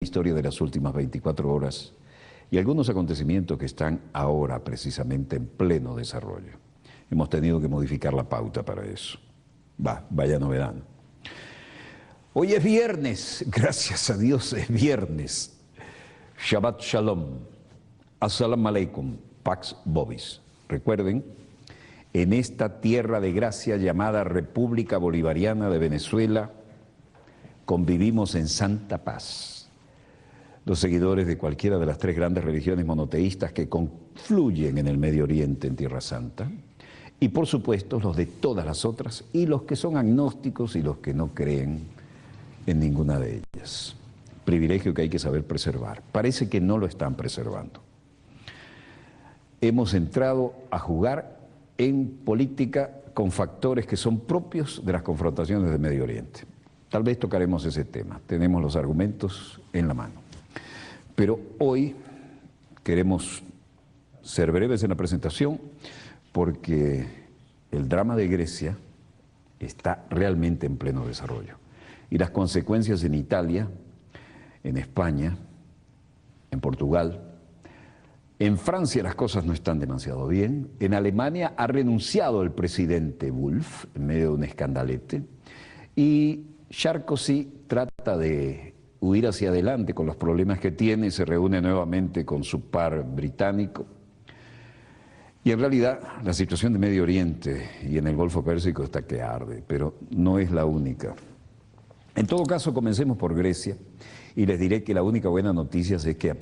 Historia de las últimas 24 horas y algunos acontecimientos que están ahora precisamente en pleno desarrollo. Hemos tenido que modificar la pauta para eso. Vaya novedad, ¿no? Hoy es viernes, gracias a Dios es viernes. Shabbat Shalom, Assalamu Alaikum, Pax Vobis. Recuerden, en esta tierra de gracia llamada República Bolivariana de Venezuela, convivimos en santa paz. Los seguidores de cualquiera de las tres grandes religiones monoteístas que confluyen en el Medio Oriente, en Tierra Santa, y por supuesto los de todas las otras, y los que son agnósticos y los que no creen en ninguna de ellas. Privilegio que hay que saber preservar. Parece que no lo están preservando. Hemos entrado a jugar en política con factores que son propios de las confrontaciones del Medio Oriente. Tal vez tocaremos ese tema, tenemos los argumentos en la mano. Pero hoy queremos ser breves en la presentación porque el drama de Grecia está realmente en pleno desarrollo. Y las consecuencias en Italia, en España, en Portugal, en Francia las cosas no están demasiado bien. En Alemania ha renunciado el presidente Wolf en medio de un escandalete. Y Sarkozy trata de huir hacia adelante con los problemas que tiene y se reúne nuevamente con su par británico. Y en realidad la situación de Medio Oriente y en el Golfo Pérsico está que arde, pero no es la única. En todo caso, comencemos por Grecia y les diré que la única buena noticia es que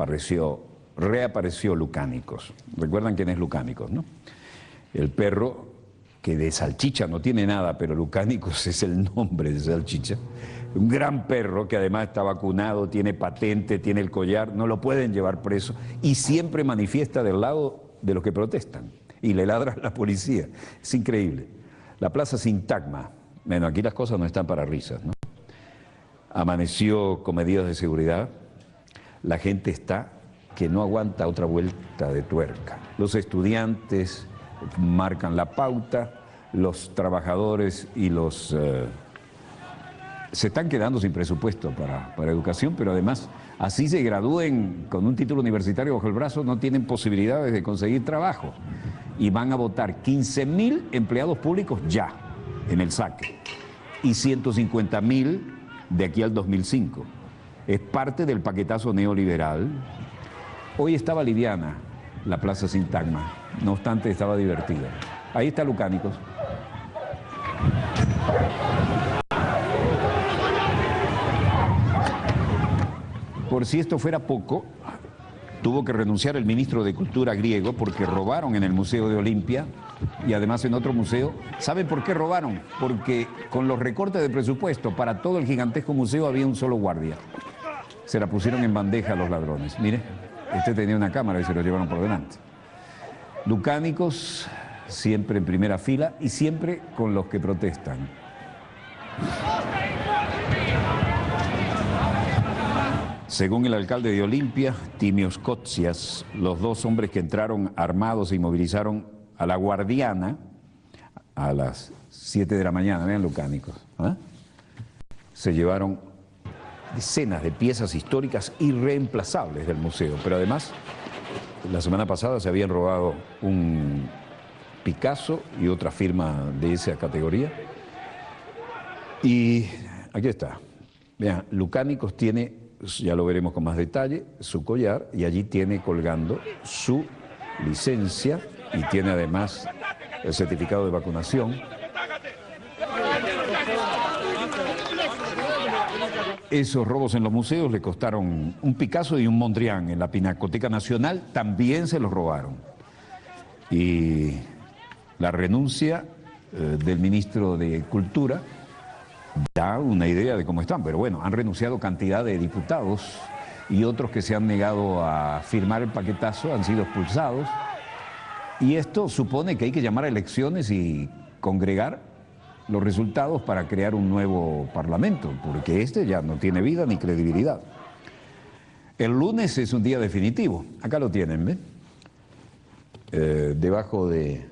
reapareció Lukánikoss. ¿Recuerdan quién es Lukánikoss, no? El perro que de salchicha no tiene nada, pero Lukánikoss es el nombre de salchicha. Un gran perro que además está vacunado, tiene patente, tiene el collar, no lo pueden llevar preso y siempre manifiesta del lado de los que protestan y le ladra a la policía. Es increíble. La plaza Sintagma, bueno, aquí las cosas no están para risas, ¿no? Amaneció con medidas de seguridad, la gente está que no aguanta otra vuelta de tuerca. Los estudiantes marcan la pauta, los trabajadores y los... se están quedando sin presupuesto para educación, pero además, así se gradúen con un título universitario bajo el brazo, no tienen posibilidades de conseguir trabajo. Y van a votar 15.000 empleados públicos ya, en el saque, y 150.000 de aquí al 2005. Es parte del paquetazo neoliberal. Hoy estaba liviana la plaza Sintagma, no obstante estaba divertida. Ahí está Lukánikoss. Por si esto fuera poco, tuvo que renunciar el ministro de Cultura griego porque robaron en el Museo de Olimpia y además en otro museo. ¿Saben por qué robaron? Porque con los recortes de presupuesto para todo el gigantesco museo había un solo guardia. Se la pusieron en bandeja a los ladrones. Mire, este tenía una cámara y se lo llevaron por delante. Lukánikoss siempre en primera fila y siempre con los que protestan. Según el alcalde de Olimpia, Timios Kotsias, los dos hombres que entraron armados y movilizaron a la guardiana a las 7 de la mañana, vean Lukánikoss, se llevaron decenas de piezas históricas irreemplazables del museo, pero además la semana pasada se habían robado un Picasso y otra firma de esa categoría. Y aquí está, vean, Lukánikoss tiene, ya lo veremos con más detalle, su collar y allí tiene colgando su licencia y tiene además el certificado de vacunación. Esos robos en los museos le costaron un Picasso y un Mondrian. En la Pinacoteca Nacional también se los robaron. Y la renuncia del ministro de Cultura da una idea de cómo están, pero bueno, han renunciado cantidad de diputados y otros que se han negado a firmar el paquetazo han sido expulsados. Y esto supone que hay que llamar a elecciones y congregar los resultados para crear un nuevo parlamento, porque este ya no tiene vida ni credibilidad. El lunes es un día definitivo. Acá lo tienen, ¿ven? Debajo de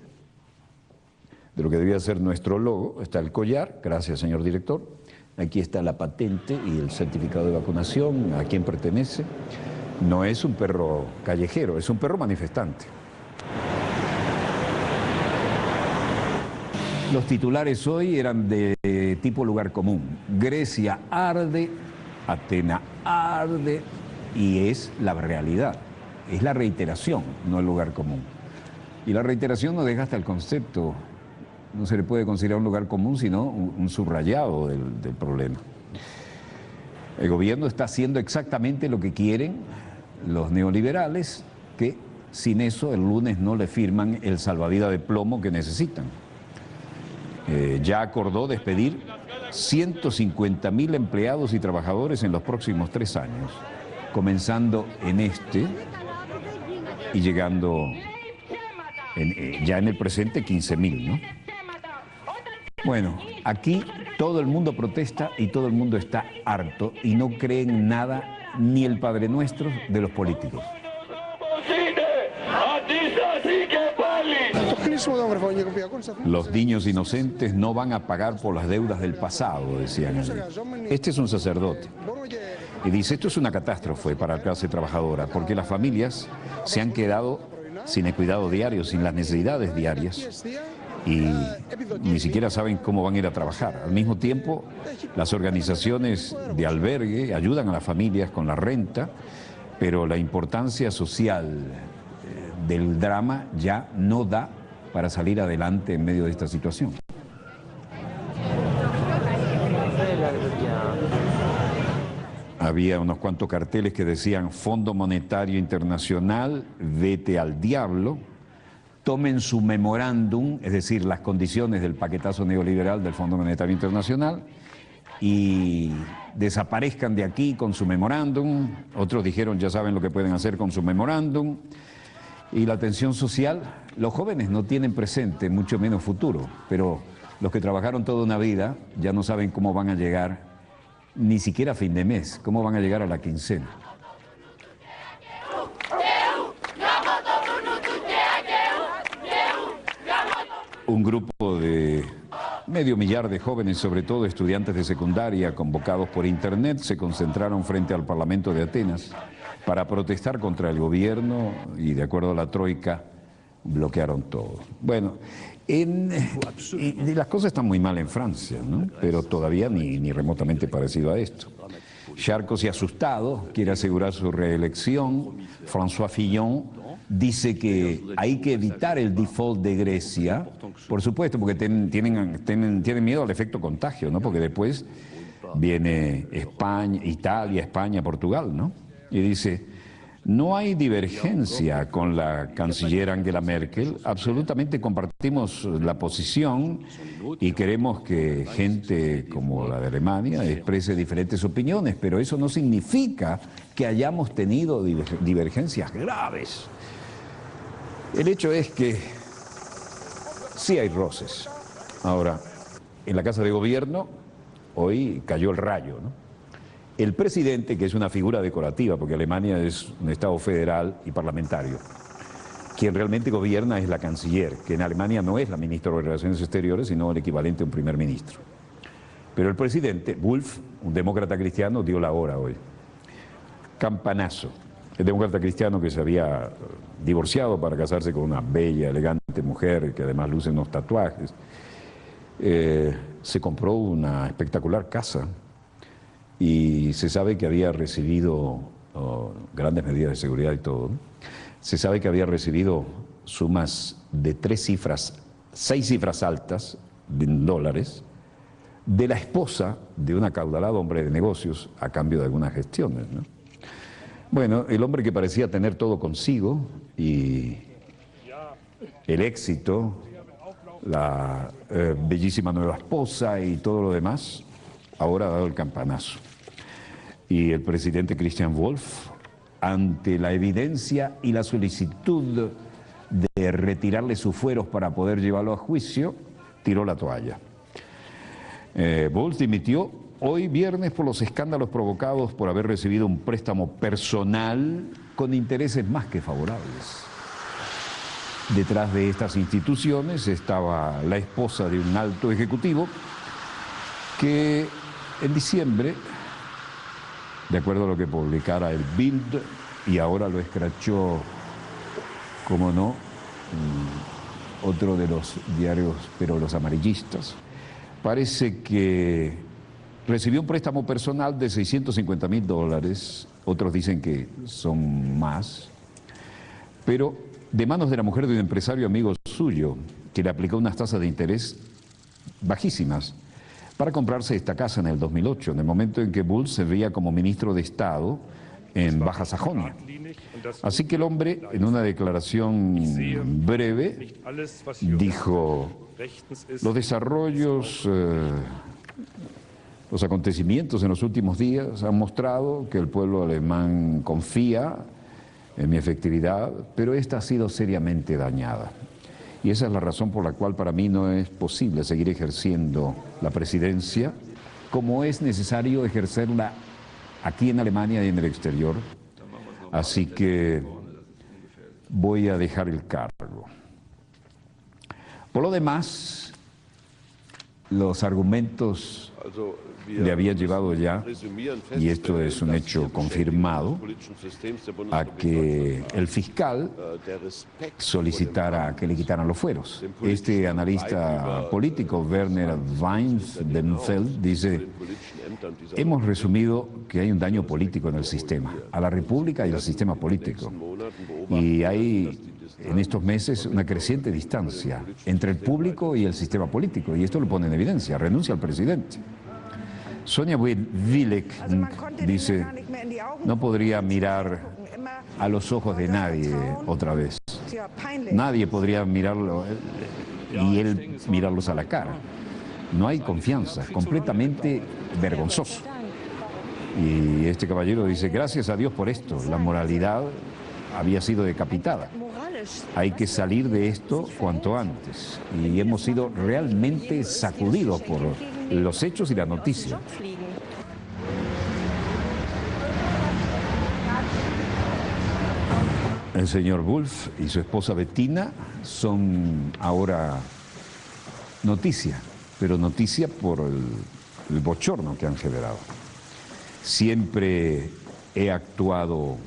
lo que debía ser nuestro logo está el collar, gracias señor director, Aquí está la patente y el certificado de vacunación, a quién pertenece. No es un perro callejero, es un perro manifestante. Los titulares hoy eran de tipo lugar común. Grecia arde, Atenas arde, y es la realidad. Es la reiteración, no el lugar común. Y la reiteración no deja hasta el concepto. No se le puede considerar un lugar común, sino un subrayado del problema. El gobierno está haciendo exactamente lo que quieren los neoliberales, que sin eso el lunes no le firman el salvavidas de plomo que necesitan. Ya acordó despedir 150.000 empleados y trabajadores en los próximos 3 años, comenzando en este y llegando ya en el presente 15.000, ¿no? Bueno, aquí todo el mundo protesta y todo el mundo está harto y no creen nada, ni el Padre Nuestro, de los políticos. Los niños inocentes no van a pagar por las deudas del pasado, decían. Este es un sacerdote. Y dice, esto es una catástrofe para la clase trabajadora, porque las familias se han quedado sin el cuidado diario, sin las necesidades diarias, y ni siquiera saben cómo van a ir a trabajar. Al mismo tiempo, las organizaciones de albergue ayudan a las familias con la renta, pero la importancia social del drama ya no da para salir adelante en medio de esta situación. Había unos cuantos carteles que decían Fondo Monetario Internacional, vete al diablo, tomen su memorándum, es decir, las condiciones del paquetazo neoliberal del Fondo Monetario Internacional, y desaparezcan de aquí con su memorándum. Otros dijeron, ya saben lo que pueden hacer con su memorándum. Y la atención social, los jóvenes no tienen presente, mucho menos futuro, pero los que trabajaron toda una vida ya no saben cómo van a llegar, ni siquiera a fin de mes, cómo van a llegar a la quincena. Un grupo de 500.000 de jóvenes, sobre todo estudiantes de secundaria, convocados por internet, se concentraron frente al Parlamento de Atenas para protestar contra el gobierno y, de acuerdo a la troika, bloquearon todo. Bueno, las cosas están muy mal en Francia, ¿no? Pero todavía ni remotamente parecido a esto. Sarkozy, asustado, quiere asegurar su reelección. François Fillon dice que hay que evitar el default de Grecia, por supuesto, porque tienen miedo al efecto contagio, ¿no? Porque después viene España, Italia, España, Portugal, ¿no? Y dice, no hay divergencia con la canciller Angela Merkel, absolutamente compartimos la posición y queremos que gente como la de Alemania exprese diferentes opiniones, pero eso no significa que hayamos tenido divergencias graves. El hecho es que sí hay roces. Ahora, en la Casa de Gobierno, hoy cayó el rayo, ¿no? El presidente, que es una figura decorativa, porque Alemania es un Estado federal y parlamentario, quien realmente gobierna es la canciller, que en Alemania no es la ministra de Relaciones Exteriores, sino el equivalente a un primer ministro. Pero el presidente, Wolf, un demócrata cristiano, dio la hora hoy. Campanazo. El demócrata cristiano que se había divorciado para casarse con una bella, elegante mujer, que además luce unos tatuajes, se compró una espectacular casa y se sabe que había recibido grandes medidas de seguridad y todo. Se sabe que había recibido sumas de 6 cifras altas en dólares de la esposa de un acaudalado hombre de negocios a cambio de algunas gestiones, ¿no? Bueno, el hombre que parecía tener todo consigo y el éxito, la bellísima nueva esposa y todo lo demás, ahora ha dado el campanazo. Y el presidente Christian Wolff, ante la evidencia y la solicitud de retirarle sus fueros para poder llevarlo a juicio, tiró la toalla. Wolff dimitió hoy viernes por los escándalos provocados por haber recibido un préstamo personal con intereses más que favorables. Detrás de estas instituciones estaba la esposa de un alto ejecutivo que En diciembre, de acuerdo a lo que publicara el Bild, y ahora lo escrachó, como no, otro de los diarios, pero los amarillistas, parece que recibió un préstamo personal de $650.000, otros dicen que son más, pero de manos de la mujer de un empresario amigo suyo, que le aplicó unas tasas de interés bajísimas para comprarse esta casa en el 2008, en el momento en que Wulff se veía como ministro de Estado en Baja Sajonia. Así que el hombre, en una declaración breve, dijo: los desarrollos, los acontecimientos en los últimos días han mostrado que el pueblo alemán confía en mi efectividad, pero esta ha sido seriamente dañada. Y esa es la razón por la cual para mí no es posible seguir ejerciendo la presidencia, como es necesario ejercerla aquí en Alemania y en el exterior. Así que voy a dejar el cargo. Por lo demás, los argumentos le habían llevado ya, y esto es un hecho confirmado, a que el fiscal solicitara que le quitaran los fueros. Este analista político, Werner Weidenfeld, dice: hemos resumido que hay un daño político en el sistema, a la República y al sistema político. Y hay en estos meses una creciente distancia entre el público y el sistema político, y esto lo pone en evidencia. Renuncia al presidente. Sonja Wilek dice: no podría mirar a los ojos de nadie otra vez. Nadie podría mirarlo y él mirarlos a la cara. No hay confianza, completamente vergonzoso. Y este caballero dice: gracias a Dios por esto, la moralidad había sido decapitada. Hay que salir de esto cuanto antes. Y hemos sido realmente sacudidos por los hechos y la noticia. El señor Wulff y su esposa Bettina son ahora noticia, pero noticia por el bochorno que han generado. Siempre he actuado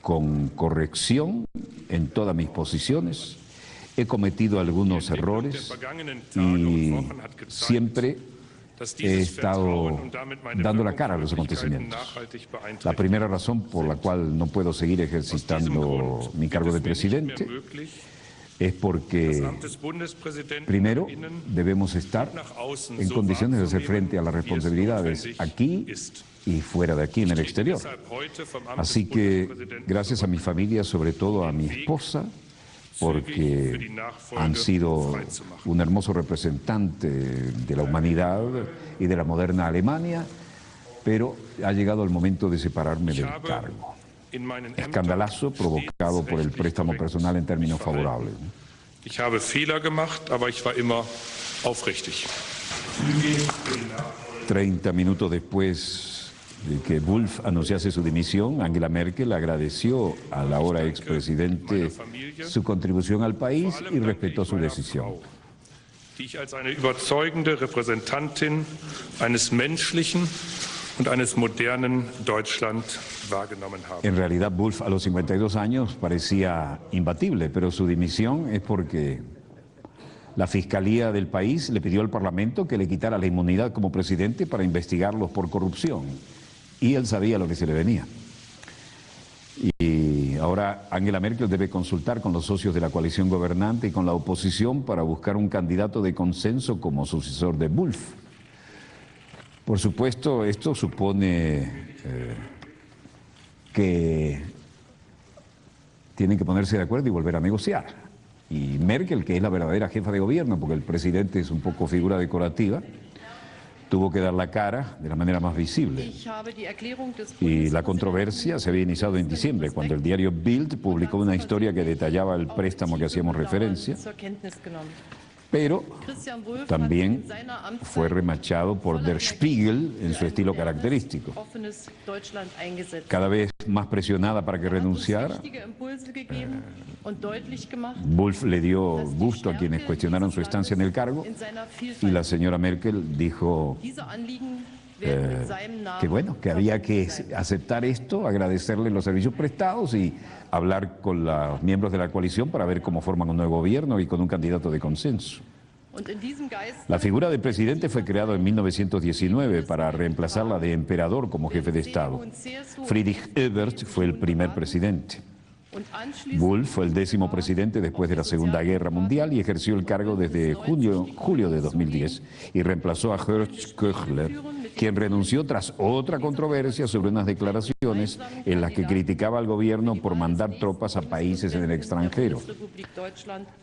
con corrección en todas mis posiciones, he cometido algunos errores y siempre he estado dando la cara a los acontecimientos. La primera razón por la cual no puedo seguir ejercitando mi cargo de presidente es porque, primero, debemos estar en condiciones de hacer frente a las responsabilidades aquí y fuera de aquí, en el exterior. Así que, gracias a mi familia, sobre todo a mi esposa, porque han sido un hermoso representante de la humanidad y de la moderna Alemania, pero ha llegado el momento de separarme del cargo. Escandalazo provocado por el préstamo personal en términos favorables. Ich habe Fehler gemacht, aber ich war immer aufrichtig. 30 minutos después de que Wulff anunciase su dimisión, Angela Merkel agradeció al ahora expresidente su contribución al país y respetó su decisión. Die ich als eine überzeugende Repräsentantin eines menschlichen und eines modernen Deutschland wahrgenommen habe. En realidad, Wulff a los 52 años parecía imbatible, pero su dimisión es porque la Fiscalía del país le pidió al Parlamento que le quitara la inmunidad como presidente para investigarlos por corrupción. Y él sabía lo que se le venía. Y ahora Angela Merkel debe consultar con los socios de la coalición gobernante y con la oposición para buscar un candidato de consenso como sucesor de Wulff. Por supuesto, esto supone que tienen que ponerse de acuerdo y volver a negociar. Y Merkel, que es la verdadera jefa de gobierno, porque el presidente es un poco figura decorativa, tuvo que dar la cara de la manera más visible. Y la controversia se había iniciado en diciembre, cuando el diario Bild publicó una historia que detallaba el préstamo que hacíamos referencia, pero también fue remachado por Der Spiegel en su estilo característico. Cada vez más presionada para que renunciara, Wulff le dio gusto a quienes cuestionaron su estancia en el cargo y la señora Merkel dijo: que bueno, que había que aceptar esto, agradecerle los servicios prestados y hablar con los miembros de la coalición para ver cómo forman un nuevo gobierno y con un candidato de consenso. La figura del presidente fue creada en 1919 para reemplazar la de emperador como jefe de Estado. Friedrich Ebert fue el primer presidente. Wulff fue el 10º presidente después de la Segunda Guerra Mundial y ejerció el cargo desde julio de 2010 y reemplazó a Horst Köchler, quien renunció tras otra controversia sobre unas declaraciones en las que criticaba al gobierno por mandar tropas a países en el extranjero.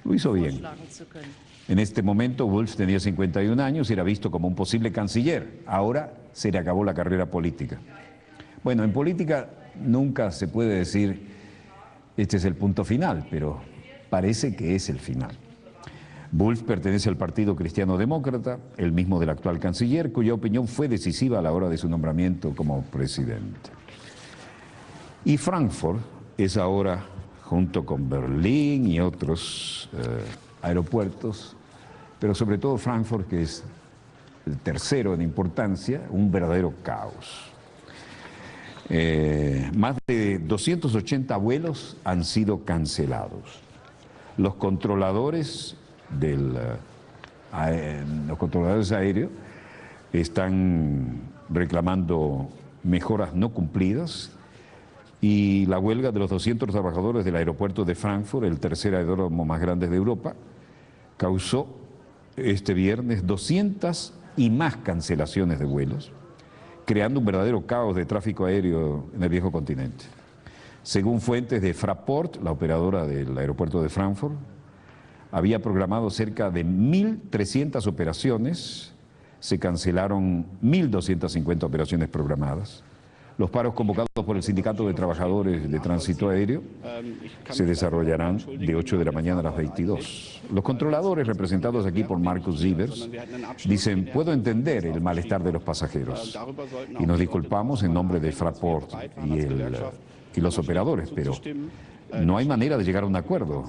Lo hizo bien. En este momento Wulff tenía 51 años y era visto como un posible canciller. Ahora se le acabó la carrera política. Bueno, en política nunca se puede decir este es el punto final, pero parece que es el final. Wulff pertenece al Partido Cristiano Demócrata, el mismo del actual canciller, cuya opinión fue decisiva a la hora de su nombramiento como presidente. Y Frankfurt es ahora, junto con Berlín y otros aeropuertos, pero sobre todo Frankfurt, que es el tercero en importancia, un verdadero caos. Más de 280 vuelos han sido cancelados. Los controladores aéreos están reclamando mejoras no cumplidas y la huelga de los 200 trabajadores del aeropuerto de Frankfurt, el tercer aeródromo más grande de Europa, causó este viernes 200 y más cancelaciones de vuelos, creando un verdadero caos de tráfico aéreo en el viejo continente. Según fuentes de Fraport, la operadora del aeropuerto de Frankfurt, había programado cerca de 1.300 operaciones, se cancelaron 1.250 operaciones programadas. Los paros convocados por el Sindicato de Trabajadores de Tránsito Aéreo se desarrollarán de 8 de la mañana a las 22. Los controladores, representados aquí por Markus Sievers, dicen, puedo entender el malestar de los pasajeros y nos disculpamos en nombre de Fraport y los operadores, pero no hay manera de llegar a un acuerdo.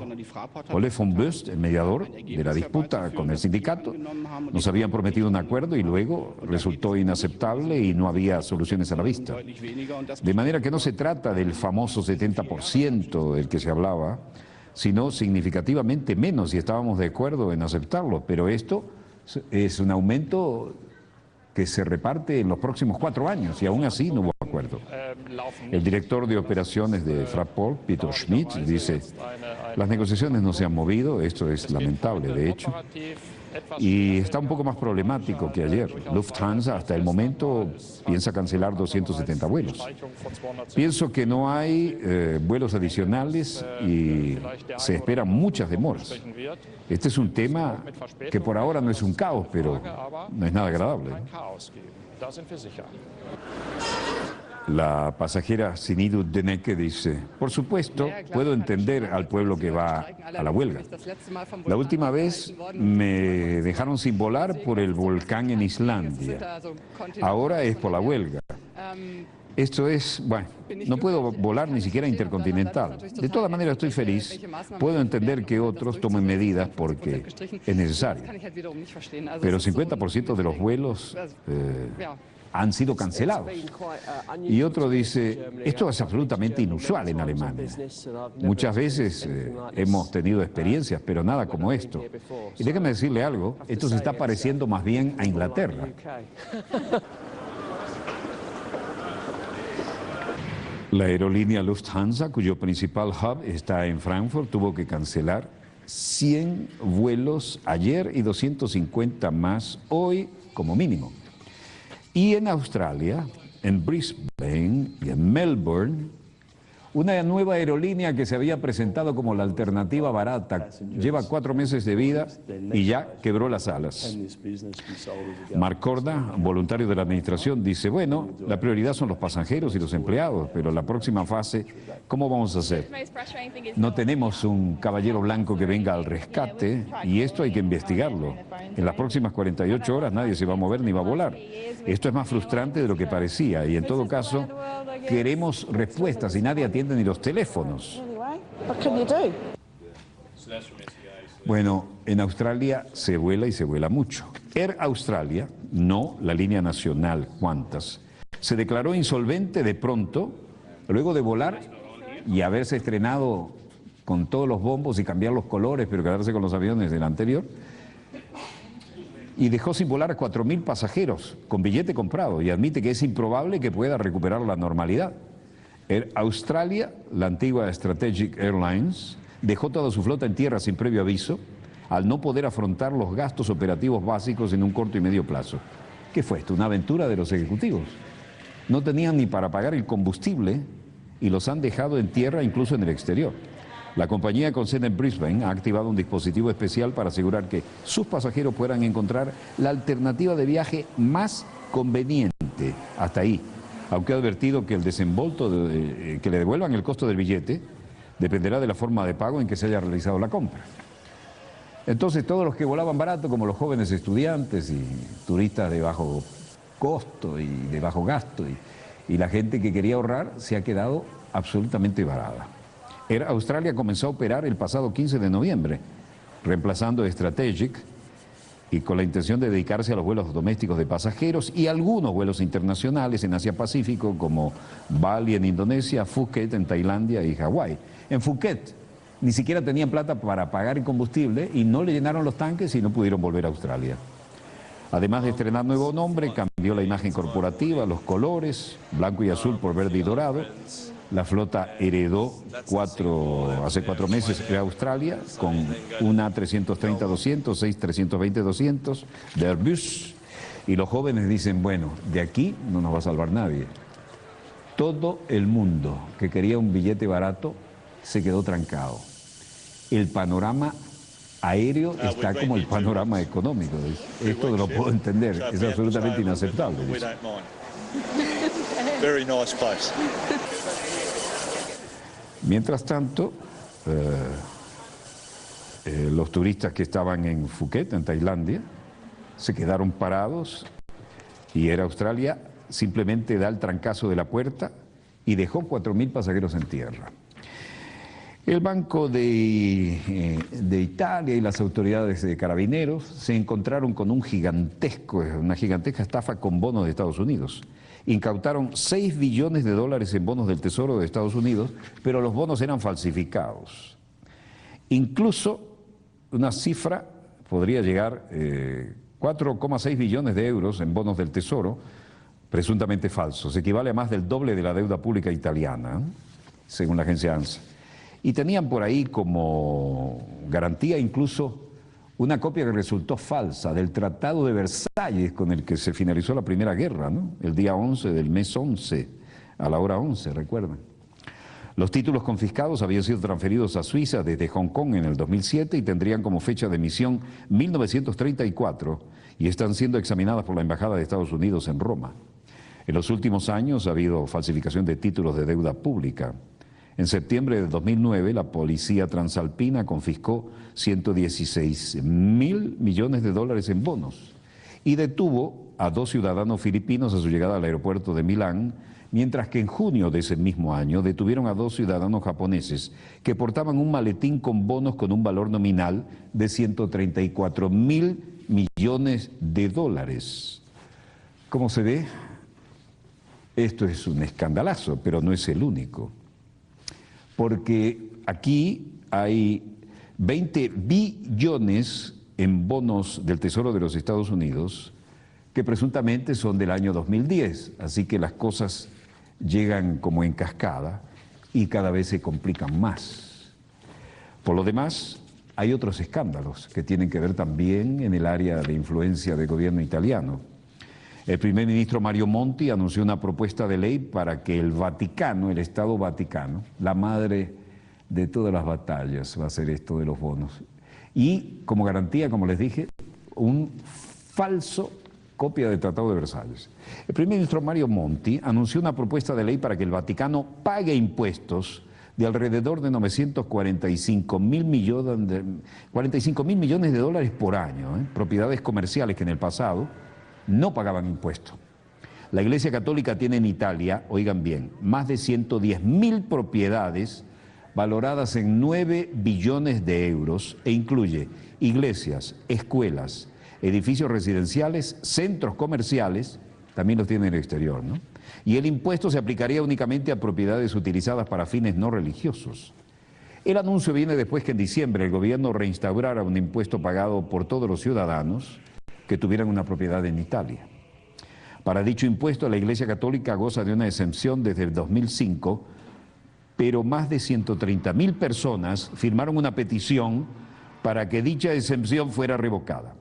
Ole von Böst, el mediador de la disputa con el sindicato, nos habían prometido un acuerdo y luego resultó inaceptable y no había soluciones a la vista. De manera que no se trata del famoso 70% del que se hablaba, sino significativamente menos, y estábamos de acuerdo en aceptarlo, pero esto es un aumento que se reparte en los próximos 4 años y aún así no hubo acuerdo. El director de operaciones de Fraport, Peter Schmidt, dice, las negociaciones no se han movido, esto es lamentable de hecho, y está un poco más problemático que ayer. Lufthansa hasta el momento piensa cancelar 270 vuelos. Pienso que no hay vuelos adicionales y se esperan muchas demoras. Este es un tema que por ahora no es un caos, pero no es nada agradable, ¿no? La pasajera Sinidu Deneke dice, por supuesto, puedo entender al pueblo que va a la huelga. La última vez me dejaron sin volar por el volcán en Islandia. Ahora es por la huelga. Esto es, bueno, no puedo volar ni siquiera intercontinental. De todas maneras estoy feliz. Puedo entender que otros tomen medidas porque es necesario. Pero 50% de los vuelos han sido cancelados. Y otro dice, esto es absolutamente inusual en Alemania. Muchas veces hemos tenido experiencias, pero nada como esto. Y déjame decirle algo, esto se está pareciendo más bien a Inglaterra. La aerolínea Lufthansa, cuyo principal hub está en Frankfurt, tuvo que cancelar 100 vuelos ayer y 250 más hoy como mínimo. Y en Australia, en Brisbane y en Melbourne, una nueva aerolínea que se había presentado como la alternativa barata, lleva 4 meses de vida y ya quebró las alas. Mark Korda, voluntario de la administración, dice, bueno, la prioridad son los pasajeros y los empleados, pero la próxima fase, ¿cómo vamos a hacer? No tenemos un caballero blanco que venga al rescate y esto hay que investigarlo. En las próximas 48 horas nadie se va a mover ni va a volar. Esto es más frustrante de lo que parecía y en todo caso queremos respuestas y nadie atiende ni los teléfonos. Bueno, en Australia se vuela y se vuela mucho. Air Australia, no la línea nacional Qantas, se declaró insolvente de pronto, luego de volar y haberse estrenado con todos los bombos y cambiar los colores, pero quedarse con los aviones del anterior, y dejó sin volar a 4.000 pasajeros con billete comprado y admite que es improbable que pueda recuperar la normalidad. Air Australia, la antigua Strategic Airlines, dejó toda su flota en tierra sin previo aviso al no poder afrontar los gastos operativos básicos en un corto y medio plazo. ¿Qué fue esto? ¿Una aventura de los ejecutivos? No tenían ni para pagar el combustible y los han dejado en tierra incluso en el exterior. La compañía con sede en Brisbane ha activado un dispositivo especial para asegurar que sus pasajeros puedan encontrar la alternativa de viaje más conveniente. Hasta ahí. Aunque ha advertido que el desembolso, que le devuelvan el costo del billete, dependerá de la forma de pago en que se haya realizado la compra. Entonces todos los que volaban barato, como los jóvenes estudiantes y turistas de bajo costo y de bajo gasto, y la gente que quería ahorrar, se ha quedado absolutamente varada. Air Australia comenzó a operar el pasado 15 de noviembre, reemplazando Strategic y con la intención de dedicarse a los vuelos domésticos de pasajeros y algunos vuelos internacionales en Asia-Pacífico, como Bali en Indonesia, Phuket en Tailandia y Hawái. En Phuket ni siquiera tenían plata para pagar el combustible y no le llenaron los tanques y no pudieron volver a Australia. Además de estrenar nuevo nombre, cambió la imagen corporativa, los colores, blanco y azul por verde y dorado. La flota heredó hace 4 meses de Australia con una A330-200, 6 320-200 de Airbus. Y los jóvenes dicen, bueno, de aquí no nos va a salvar nadie. Todo el mundo que quería un billete barato se quedó trancado. El panorama aéreo está como el panorama económico. Esto no lo puedo entender, es absolutamente inaceptable. Mientras tanto, los turistas que estaban en Phuket, en Tailandia, se quedaron parados y Air Australia simplemente da el trancazo de la puerta y dejó 4.000 pasajeros en tierra. El Banco de Italia y las autoridades de carabineros se encontraron con una gigantesca estafa con bonos de Estados Unidos. Incautaron 6 billones de dólares en bonos del Tesoro de Estados Unidos, pero los bonos eran falsificados. Incluso una cifra podría llegar 4,6 billones de euros en bonos del Tesoro, presuntamente falsos. Equivale a más del doble de la deuda pública italiana, según la agencia ANSA. Y tenían por ahí como garantía incluso una copia que resultó falsa del Tratado de Versalles con el que se finalizó la Primera Guerra, ¿no? El día 11 del mes 11, a la hora 11, recuerdan. Los títulos confiscados habían sido transferidos a Suiza desde Hong Kong en el 2007 y tendrían como fecha de emisión 1934 y están siendo examinadas por la Embajada de Estados Unidos en Roma. En los últimos años ha habido falsificación de títulos de deuda pública. En septiembre de 2009, la policía transalpina confiscó 116.000 millones de dólares en bonos y detuvo a 2 ciudadanos filipinos a su llegada al aeropuerto de Milán, mientras que en junio de ese mismo año detuvieron a 2 ciudadanos japoneses que portaban un maletín con bonos con un valor nominal de 134.000 millones de dólares. ¿Cómo se ve? Esto es un escandalazo, pero no es el único. Porque aquí hay 20 billones en bonos del Tesoro de los Estados Unidos que presuntamente son del año 2010, así que las cosas llegan como en cascada y cada vez se complican más. Por lo demás, hay otros escándalos que tienen que ver también en el área de influencia del gobierno italiano. El primer ministro Mario Monti anunció una propuesta de ley para que el Vaticano, el Estado Vaticano, la madre de todas las batallas, va a ser esto de los bonos. Y como garantía, como les dije, un falso copia del Tratado de Versalles. El primer ministro Mario Monti anunció una propuesta de ley para que el Vaticano pague impuestos de alrededor de 945.000 millones de dólares por año, propiedades comerciales que en el pasado no pagaban impuestos. La Iglesia Católica tiene en Italia, oigan bien, más de 110.000 propiedades valoradas en 9 billones de euros e incluye iglesias, escuelas, edificios residenciales, centros comerciales, también los tiene en el exterior, ¿no? Y el impuesto se aplicaría únicamente a propiedades utilizadas para fines no religiosos. El anuncio viene después que en diciembre el gobierno reinstaurara un impuesto pagado por todos los ciudadanos que tuvieran una propiedad en Italia. Para dicho impuesto, la Iglesia Católica goza de una exención desde el 2005, pero más de 130.000 personas firmaron una petición para que dicha exención fuera revocada.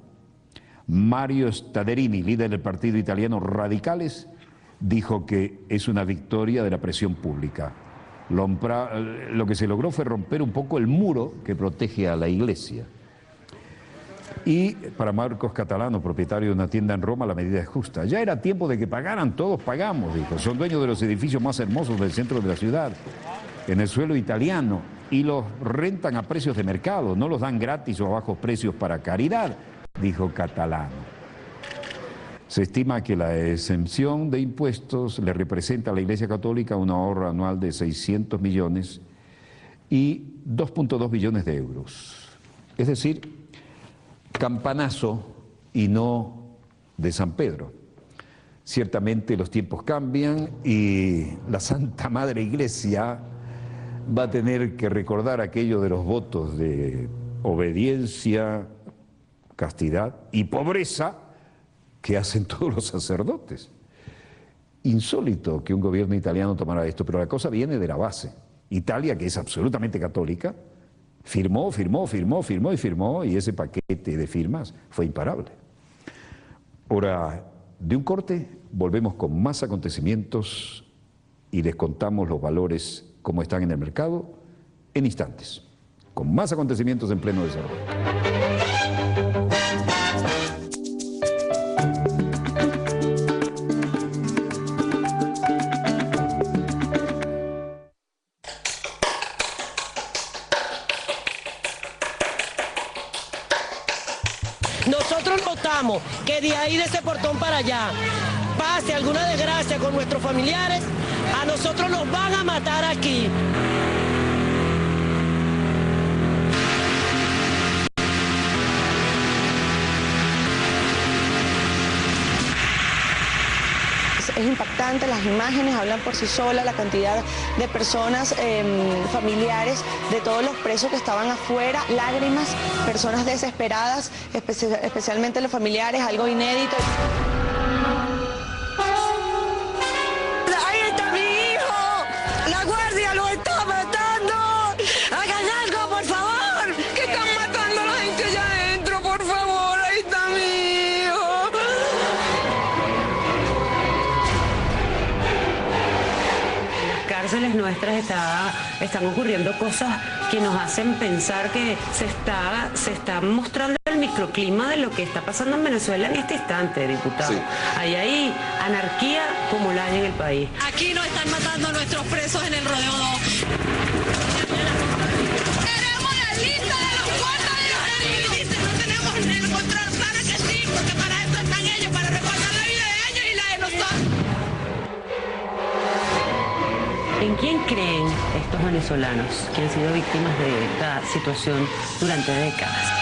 Mario Staderini, líder del partido italiano Radicales, dijo que es una victoria de la presión pública. Lo que se logró fue romper un poco el muro que protege a la Iglesia. Y para Marcos Catalano, propietario de una tienda en Roma, la medida es justa. Ya era tiempo de que pagaran, todos pagamos, dijo. Son dueños de los edificios más hermosos del centro de la ciudad, en el suelo italiano, y los rentan a precios de mercado, no los dan gratis o a bajos precios para caridad, dijo Catalano. Se estima que la exención de impuestos le representa a la Iglesia Católica un ahorro anual de 600 millones y 2.2 billones de euros. Es decir, campanazo y no de San Pedro. Ciertamente los tiempos cambian y la Santa Madre Iglesia va a tener que recordar aquello de los votos de obediencia, castidad y pobreza que hacen todos los sacerdotes. Insólito que un gobierno italiano tomara esto, pero la cosa viene de la base. Italia, que es absolutamente católica, firmó, y ese paquete de firmas fue imparable. Ahora, de un corte, volvemos con más acontecimientos y les contamos los valores como están en el mercado en instantes, con más acontecimientos en pleno desarrollo. Nosotros notamos que de ahí, de ese portón para allá, pase alguna desgracia con nuestros familiares, a nosotros nos van a matar aquí. Es impactante, las imágenes hablan por sí solas, la cantidad de personas, familiares de todos los presos que estaban afuera, lágrimas, personas desesperadas, especialmente los familiares, algo inédito. ¡Ahí está mi hijo! ¡La guardia lo está matando! ¡Hagan algo, por favor! Que están matando a la gente allá adentro, por favor, ahí está mi hijo. En las cárceles nuestras están ocurriendo cosas que nos hacen pensar que se está mostrando el microclima de lo que está pasando en Venezuela en este instante, diputado. Sí. Hay anarquía como la hay en el país. Aquí nos están matando a nuestros presos en el Rodeo 2. Queremos la lista de los cuartos de los heridos. No tenemos el control, claro que sí, porque para eso están ellos, para recordar la vida de ellos y la de nosotros. ¿En quién creen estos venezolanos que han sido víctimas de esta situación durante décadas?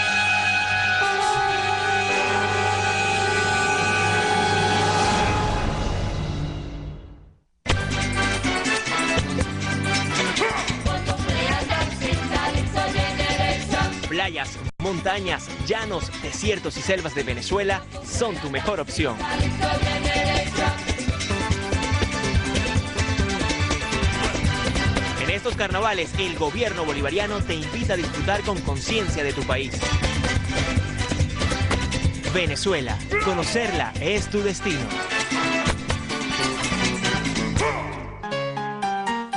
Playas, montañas, llanos, desiertos y selvas de Venezuela son tu mejor opción. En estos carnavales, el gobierno bolivariano te invita a disfrutar con conciencia de tu país. Venezuela, conocerla es tu destino.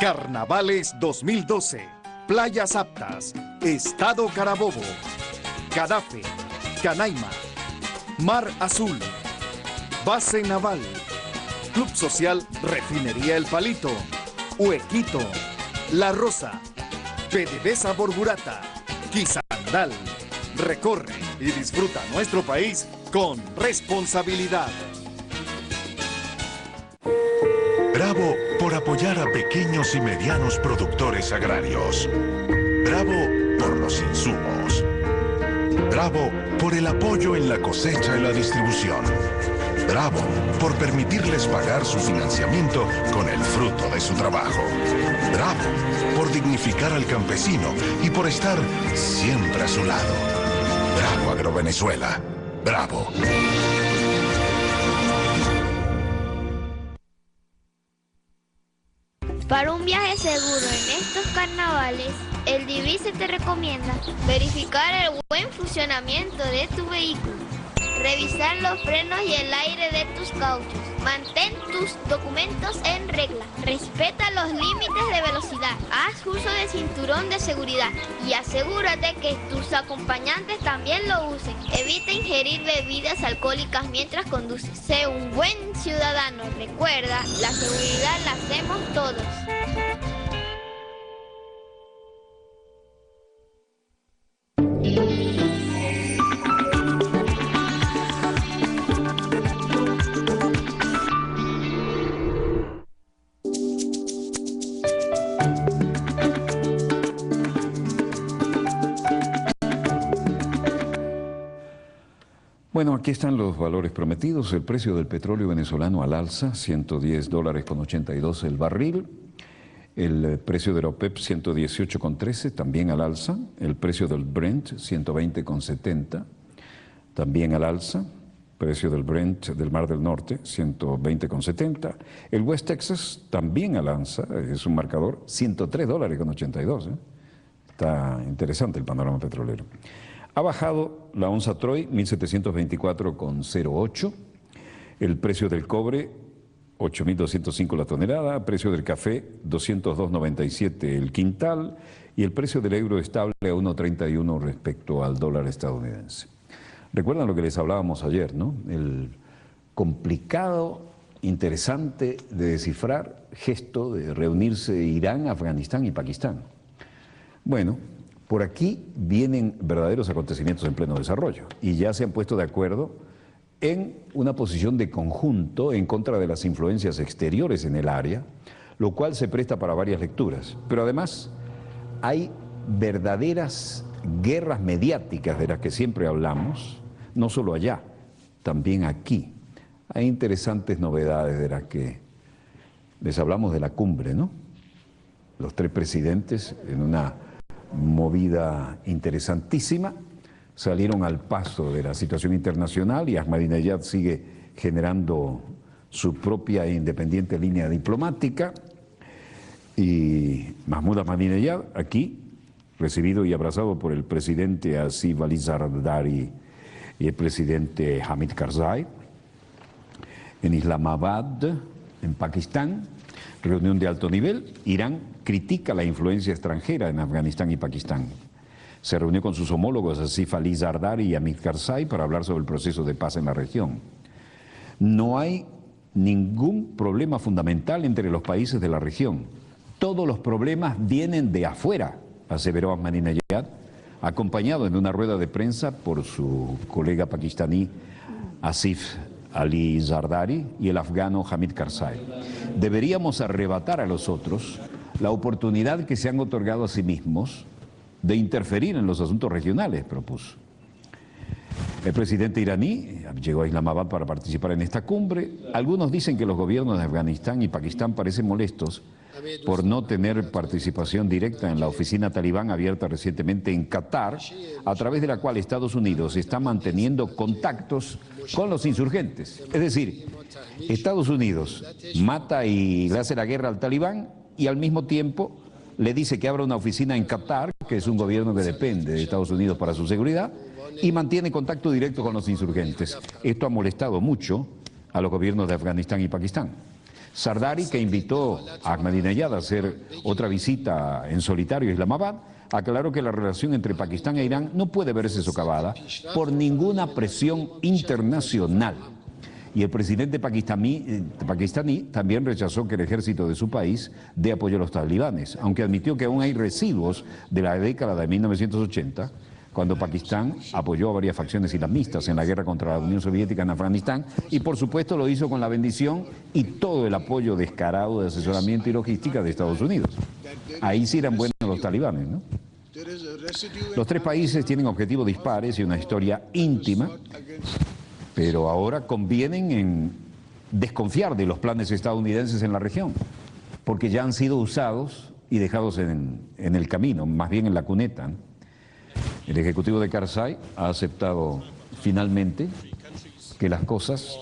Carnavales 2012. Playas aptas. Estado Carabobo. Cadafe. Canaima. Mar Azul. Base Naval. Club Social Refinería El Palito. Huequito. La Rosa. PDVSA Borburata. Quizandal. Recorre y disfruta nuestro país con responsabilidad. Bravo por apoyar a pequeños y medianos productores agrarios. Bravo por los insumos. Bravo por el apoyo en la cosecha y la distribución. Bravo por permitirles pagar su financiamiento con el fruto de su trabajo. Bravo por dignificar al campesino y por estar siempre a su lado. Bravo Agrovenezuela. Bravo. Para un viaje seguro en estos carnavales, el Divise te recomienda verificar el buen funcionamiento de tu vehículo, revisar los frenos y el aire de tus cauchos, mantén tus documentos en regla, respeta los límites de velocidad, haz uso de cinturón de seguridad y asegúrate que tus acompañantes también lo usen. Evita ingerir bebidas alcohólicas mientras conduces. Sé un buen ciudadano. Recuerda, la seguridad la hacemos todos. Bueno, aquí están los valores prometidos. El precio del petróleo venezolano al alza, $110.82 el barril. El precio de la OPEP, 118,13, también al alza. El precio del Brent, 120,70, también al alza. Precio del Brent del Mar del Norte, 120,70. El West Texas, también al alza, es un marcador, $103.82. Está interesante el panorama petrolero. Ha bajado la onza Troy, 1.724,08. El precio del cobre, 8.205 la tonelada. Precio del café, 202,97 el quintal. Y el precio del euro estable a 1.31 respecto al dólar estadounidense. Recuerdan lo que les hablábamos ayer, ¿no? El complicado, interesante de descifrar gesto de reunirse Irán, Afganistán y Pakistán. Bueno, por aquí vienen verdaderos acontecimientos en pleno desarrollo y ya se han puesto de acuerdo en una posición de conjunto en contra de las influencias exteriores en el área, lo cual se presta para varias lecturas. Pero además hay verdaderas guerras mediáticas de las que siempre hablamos, no solo allá, también aquí. Hay interesantes novedades de las que les hablamos de la cumbre, ¿no? Los tres presidentes en una movida interesantísima, salieron al paso de la situación internacional y Ahmadinejad sigue generando su propia e independiente línea diplomática y Mahmoud Ahmadinejad aquí, recibido y abrazado por el presidente Asif Ali Zardari y el presidente Hamid Karzai en Islamabad, en Pakistán. Reunión de alto nivel. Irán critica la influencia extranjera en Afganistán y Pakistán. Se reunió con sus homólogos Asif Ali Zardari y Hamid Karzai para hablar sobre el proceso de paz en la región. No hay ningún problema fundamental entre los países de la región. Todos los problemas vienen de afuera, aseveró Ahmadinejad, acompañado en una rueda de prensa por su colega pakistaní Asif Ali Zardari y el afgano Hamid Karzai. Deberíamos arrebatar a los otros la oportunidad que se han otorgado a sí mismos de interferir en los asuntos regionales, propuso. El presidente iraní llegó a Islamabad para participar en esta cumbre. Algunos dicen que los gobiernos de Afganistán y Pakistán parecen molestos por no tener participación directa en la oficina talibán abierta recientemente en Qatar, a través de la cual Estados Unidos está manteniendo contactos con los insurgentes. Es decir, Estados Unidos mata y le hace la guerra al talibán y al mismo tiempo le dice que abra una oficina en Qatar, que es un gobierno que depende de Estados Unidos para su seguridad, y mantiene contacto directo con los insurgentes. Esto ha molestado mucho a los gobiernos de Afganistán y Pakistán. Zardari, que invitó a Ahmadinejad a hacer otra visita en solitario a Islamabad, aclaró que la relación entre Pakistán e Irán no puede verse socavada por ninguna presión internacional. Y el presidente pakistaní también rechazó que el ejército de su país dé apoyo a los talibanes, aunque admitió que aún hay residuos de la década de 1980 cuando Pakistán apoyó a varias facciones islamistas en la guerra contra la Unión Soviética en Afganistán, y por supuesto lo hizo con la bendición y todo el apoyo descarado de asesoramiento y logística de Estados Unidos. Ahí sí eran buenos los talibanes, ¿no? Los tres países tienen objetivos dispares y una historia íntima, pero ahora convienen en desconfiar de los planes estadounidenses en la región, porque ya han sido usados y dejados en el camino, más bien en la cuneta, ¿no? El ejecutivo de Karzai ha aceptado finalmente que las cosas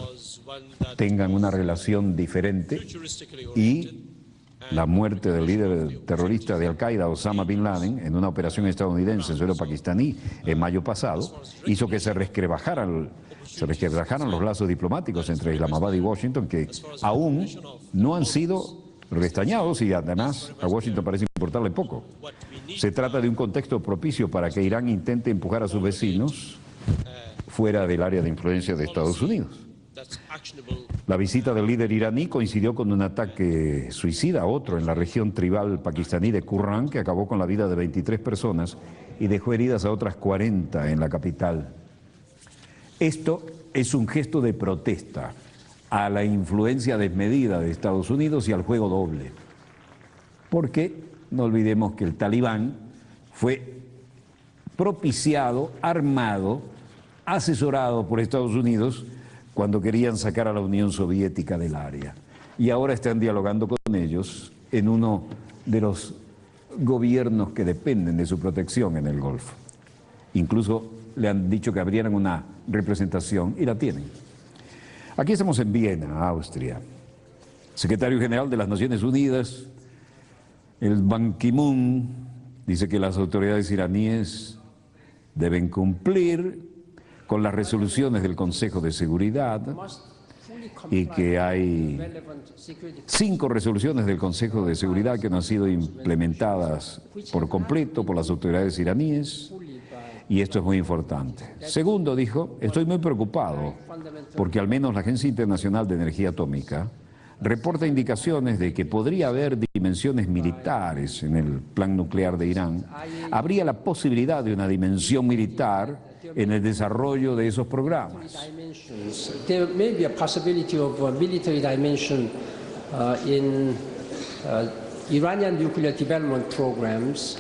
tengan una relación diferente y la muerte del líder terrorista de Al-Qaeda, Osama Bin Laden, en una operación estadounidense en suelo pakistaní en mayo pasado, hizo que se resquebrajaran los lazos diplomáticos entre Islamabad y Washington, que aún no han sido restañados y además a Washington parece importarle poco. Se trata de un contexto propicio para que Irán intente empujar a sus vecinos fuera del área de influencia de Estados Unidos. La visita del líder iraní coincidió con un ataque suicida, otro en la región tribal pakistaní de Kurram, que acabó con la vida de 23 personas y dejó heridas a otras 40 en la capital. Esto es un gesto de protesta a la influencia desmedida de Estados Unidos y al juego doble. Porque no olvidemos que el talibán fue propiciado, armado, asesorado por Estados Unidos cuando querían sacar a la Unión Soviética del área. Y ahora están dialogando con ellos en uno de los gobiernos que dependen de su protección en el Golfo. Incluso le han dicho que abrieran una representación y la tienen. Aquí estamos en Viena, Austria. Secretario General de las Naciones Unidas, el Ban Ki-moon, dice que las autoridades iraníes deben cumplir con las resoluciones del Consejo de Seguridad y que hay 5 resoluciones del Consejo de Seguridad que no han sido implementadas por completo por las autoridades iraníes, y esto es muy importante. Segundo, dijo, estoy muy preocupado porque al menos la Agencia Internacional de Energía Atómica reporta indicaciones de que podría haber dimensiones militares en el plan nuclear de Irán. Habría la posibilidad de una dimensión militar en el desarrollo de esos programas. There may be a possibility of a military dimension in Iranian nuclear development programs.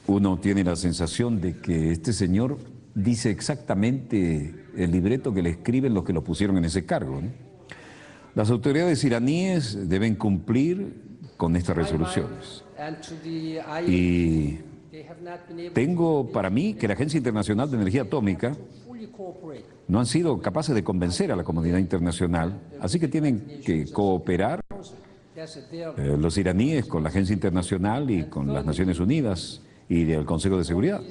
Uno tiene la sensación de que este señor dice exactamente el libreto que le escriben los que lo pusieron en ese cargo, ¿no? Las autoridades iraníes deben cumplir con estas resoluciones. Y tengo para mí que la Agencia Internacional de Energía Atómica no han sido capaces de convencer a la comunidad internacional, así que tienen que cooperar los iraníes con la Agencia Internacional y con las Naciones Unidas y el Consejo de Seguridad.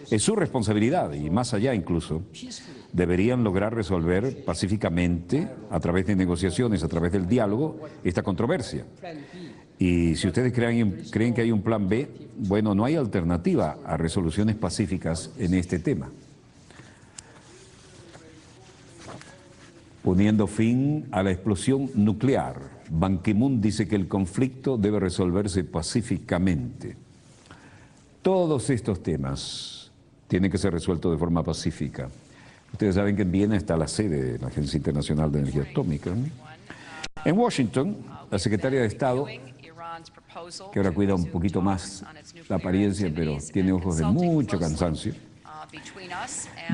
Es su responsabilidad y más allá incluso deberían lograr resolver pacíficamente a través de negociaciones, a través del diálogo, esta controversia. Y si ustedes creen que hay un plan B, bueno, no hay alternativa a resoluciones pacíficas en este tema. Poniendo fin a la explosión nuclear, Ban Ki-moon dice que el conflicto debe resolverse pacíficamente. Todos estos temas tienen que ser resueltos de forma pacífica. Ustedes saben que en Viena está la sede de la Agencia Internacional de Energía Atómica, ¿no? En Washington, la secretaria de Estado, que ahora cuida un poquito más la apariencia, pero tiene ojos de mucho cansancio,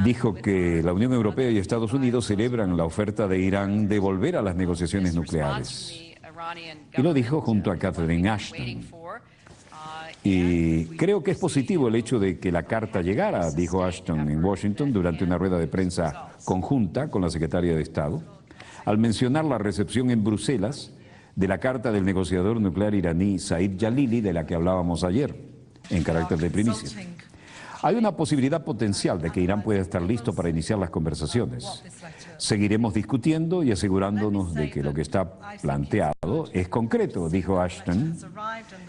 dijo que la Unión Europea y Estados Unidos celebran la oferta de Irán de volver a las negociaciones nucleares. Y lo dijo junto a Catherine Ashton. Y creo que es positivo el hecho de que la carta llegara, dijo Ashton en Washington durante una rueda de prensa conjunta con la secretaria de Estado, al mencionar la recepción en Bruselas de la carta del negociador nuclear iraní Said Jalili, de la que hablábamos ayer, en carácter de primicia. Hay una posibilidad potencial de que Irán pueda estar listo para iniciar las conversaciones. Seguiremos discutiendo y asegurándonos de que lo que está planteado es concreto, dijo Ashton,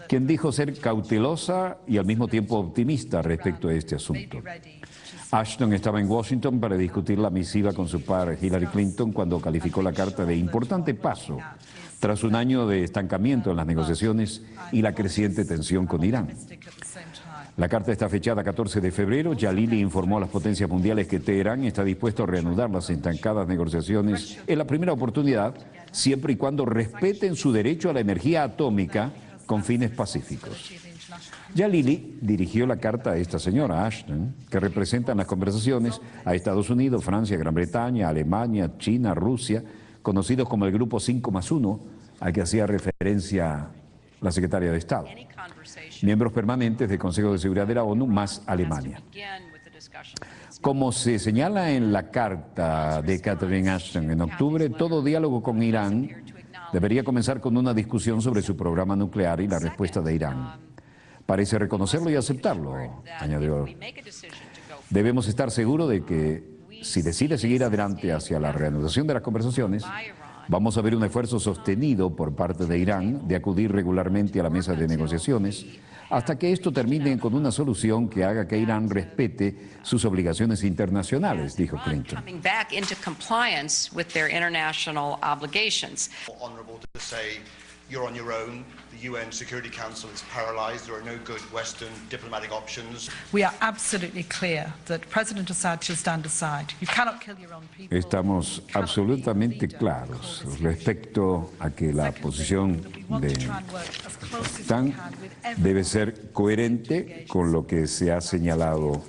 quien dijo ser cautelosa y al mismo tiempo optimista respecto a este asunto. Ashton estaba en Washington para discutir la misiva con su par Hillary Clinton cuando calificó la carta de importante paso tras un año de estancamiento en las negociaciones y la creciente tensión con Irán. La carta está fechada 14 de febrero. Jalili informó a las potencias mundiales que Teherán está dispuesto a reanudar las estancadas negociaciones en la primera oportunidad, siempre y cuando respeten su derecho a la energía atómica con fines pacíficos. Jalili dirigió la carta a esta señora Ashton, que representa en las conversaciones a Estados Unidos, Francia, Gran Bretaña, Alemania, China, Rusia, conocidos como el Grupo 5+1, al que hacía referencia la secretaria de Estado. Miembros permanentes del Consejo de Seguridad de la ONU, más Alemania. Como se señala en la carta de Catherine Ashton en octubre, todo diálogo con Irán debería comenzar con una discusión sobre su programa nuclear y la respuesta de Irán. Parece reconocerlo y aceptarlo, añadió. Debemos estar seguros de que si decide seguir adelante hacia la reanudación de las conversaciones, vamos a ver un esfuerzo sostenido por parte de Irán de acudir regularmente a la mesa de negociaciones hasta que esto termine con una solución que haga que Irán respete sus obligaciones internacionales, dijo Clinton. You're on your own. The UN Security Council is paralyzed. There are no good Western diplomatic options. We are absolutely clear that President Assad should stand aside. You cannot kill your own people. Estamos absolutamente claros respecto a que la posición de Pakistán debe ser coherente con lo que se ha señalado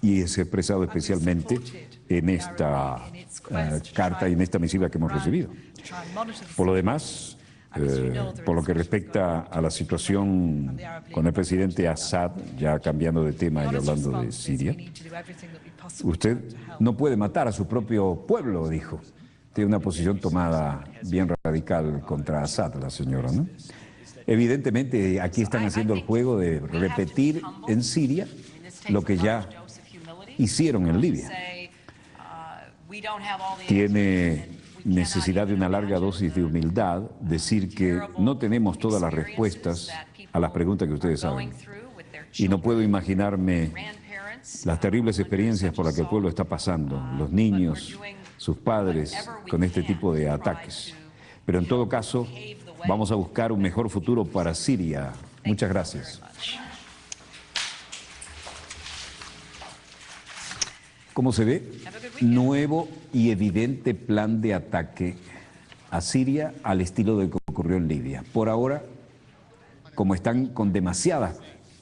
y es expresado especialmente en esta carta y en esta misiva que hemos recibido. Por lo demás, por lo que respecta a la situación con el presidente Assad, ya cambiando de tema y hablando de Siria, usted no puede matar a su propio pueblo, dijo. Tiene una posición tomada bien radical contra Assad, la señora, ¿no? Evidentemente, aquí están haciendo el juego de repetir en Siria lo que ya hicieron en Libia. Tiene necesidad de una larga dosis de humildad, decir que no tenemos todas las respuestas a las preguntas que ustedes saben. Y no puedo imaginarme las terribles experiencias por las que el pueblo está pasando, los niños, sus padres, con este tipo de ataques. Pero en todo caso, vamos a buscar un mejor futuro para Siria. Muchas gracias. ¿Cómo se ve? Nuevo y evidente plan de ataque a Siria al estilo de lo que ocurrió en Libia. Por ahora, como están con demasiadas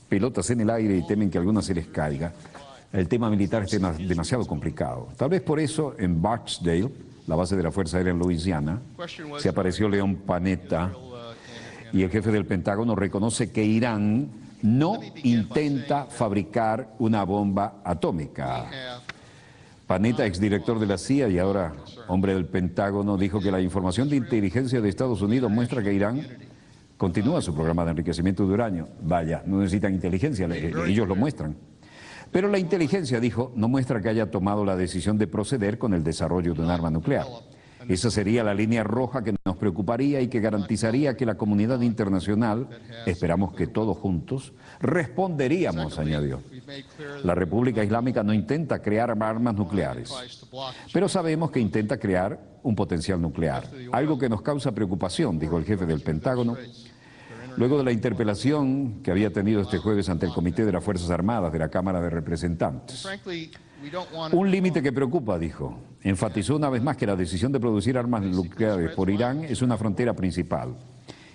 pelotas en el aire y temen que alguna se les caiga, el tema militar es demasiado complicado. Tal vez por eso en Barksdale, la base de la Fuerza Aérea en Luisiana, se apareció Leon Panetta y el jefe del Pentágono reconoce que Irán no intenta fabricar una bomba atómica. Panetta, exdirector de la CIA y ahora hombre del Pentágono, dijo que la información de inteligencia de Estados Unidos muestra que Irán continúa su programa de enriquecimiento de uranio. Vaya, no necesitan inteligencia, ellos lo muestran. Pero la inteligencia, dijo, no muestra que haya tomado la decisión de proceder con el desarrollo de un arma nuclear. Esa sería la línea roja que nos preocuparía y que garantizaría que la comunidad internacional, esperamos que todos juntos, responderíamos, añadió. La República Islámica no intenta crear armas nucleares, pero sabemos que intenta crear un potencial nuclear, algo que nos causa preocupación, dijo el jefe del Pentágono, luego de la interpelación que había tenido este jueves ante el Comité de las Fuerzas Armadas de la Cámara de Representantes. Un límite que preocupa, dijo. Enfatizó una vez más que la decisión de producir armas nucleares por Irán es una frontera principal.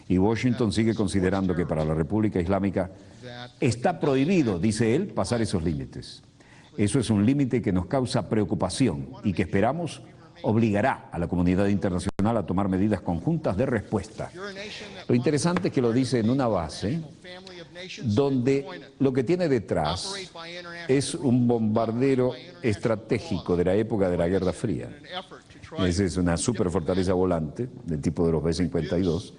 Y Washington sigue considerando que para la República Islámica está prohibido, dice él, pasar esos límites. Eso es un límite que nos causa preocupación y que esperamos obligará a la comunidad internacional a tomar medidas conjuntas de respuesta. Lo interesante es que lo dice en una base donde lo que tiene detrás es un bombardero estratégico de la época de la Guerra Fría. Esa es una superfortaleza volante del tipo de los B-52,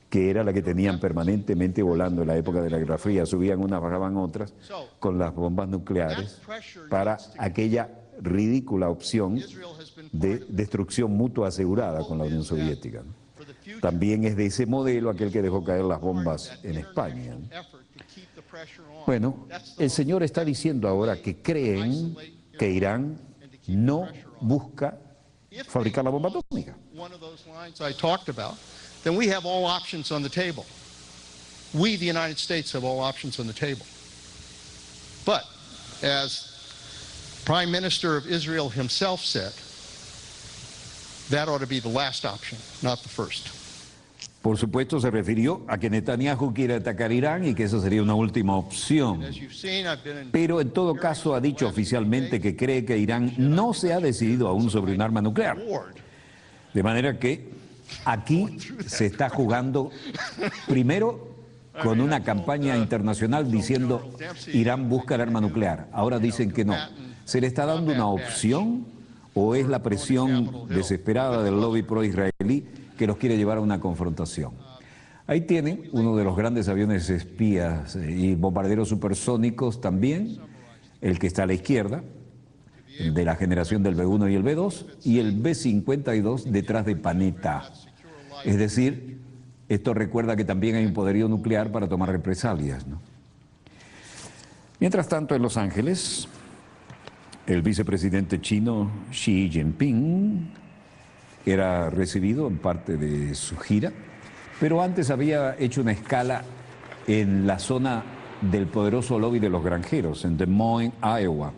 que era la que tenían permanentemente volando en la época de la Guerra Fría. Subían unas, bajaban otras con las bombas nucleares para aquella ridícula opción de destrucción mutua asegurada con la Unión Soviética. También es de ese modelo aquel que dejó caer las bombas en España. Bueno, el señor está diciendo ahora que creen que Irán no busca fabricar la bomba atómica. then we have all options on the table. We, the United States, have all options on the table. But, as Prime Minister of Israel himself said, that ought to be the last option, not the first. Por supuesto, se refirió a que Netanyahu quiere atacar Irán y que esa sería una última opción. Pero en todo caso ha dicho oficialmente que cree que Irán no se ha decidido aún sobre un arma nuclear. De manera que aquí se está jugando primero con una campaña internacional diciendo Irán busca el arma nuclear. Ahora dicen que no. ¿Se le está dando una opción o es la presión desesperada del lobby pro-israelí que los quiere llevar a una confrontación? Ahí tienen uno de los grandes aviones espías y bombarderos supersónicos también, el que está a la izquierda, de la generación del B-1 y el B-2, y el B-52 detrás de Panetta. Es decir, esto recuerda que también hay un poderío nuclear para tomar represalias, ¿no? Mientras tanto, en Los Ángeles, el vicepresidente chino Xi Jinping era recibido en parte de su gira, pero antes había hecho una escala en la zona del poderoso lobby de los granjeros, en Des Moines, Iowa.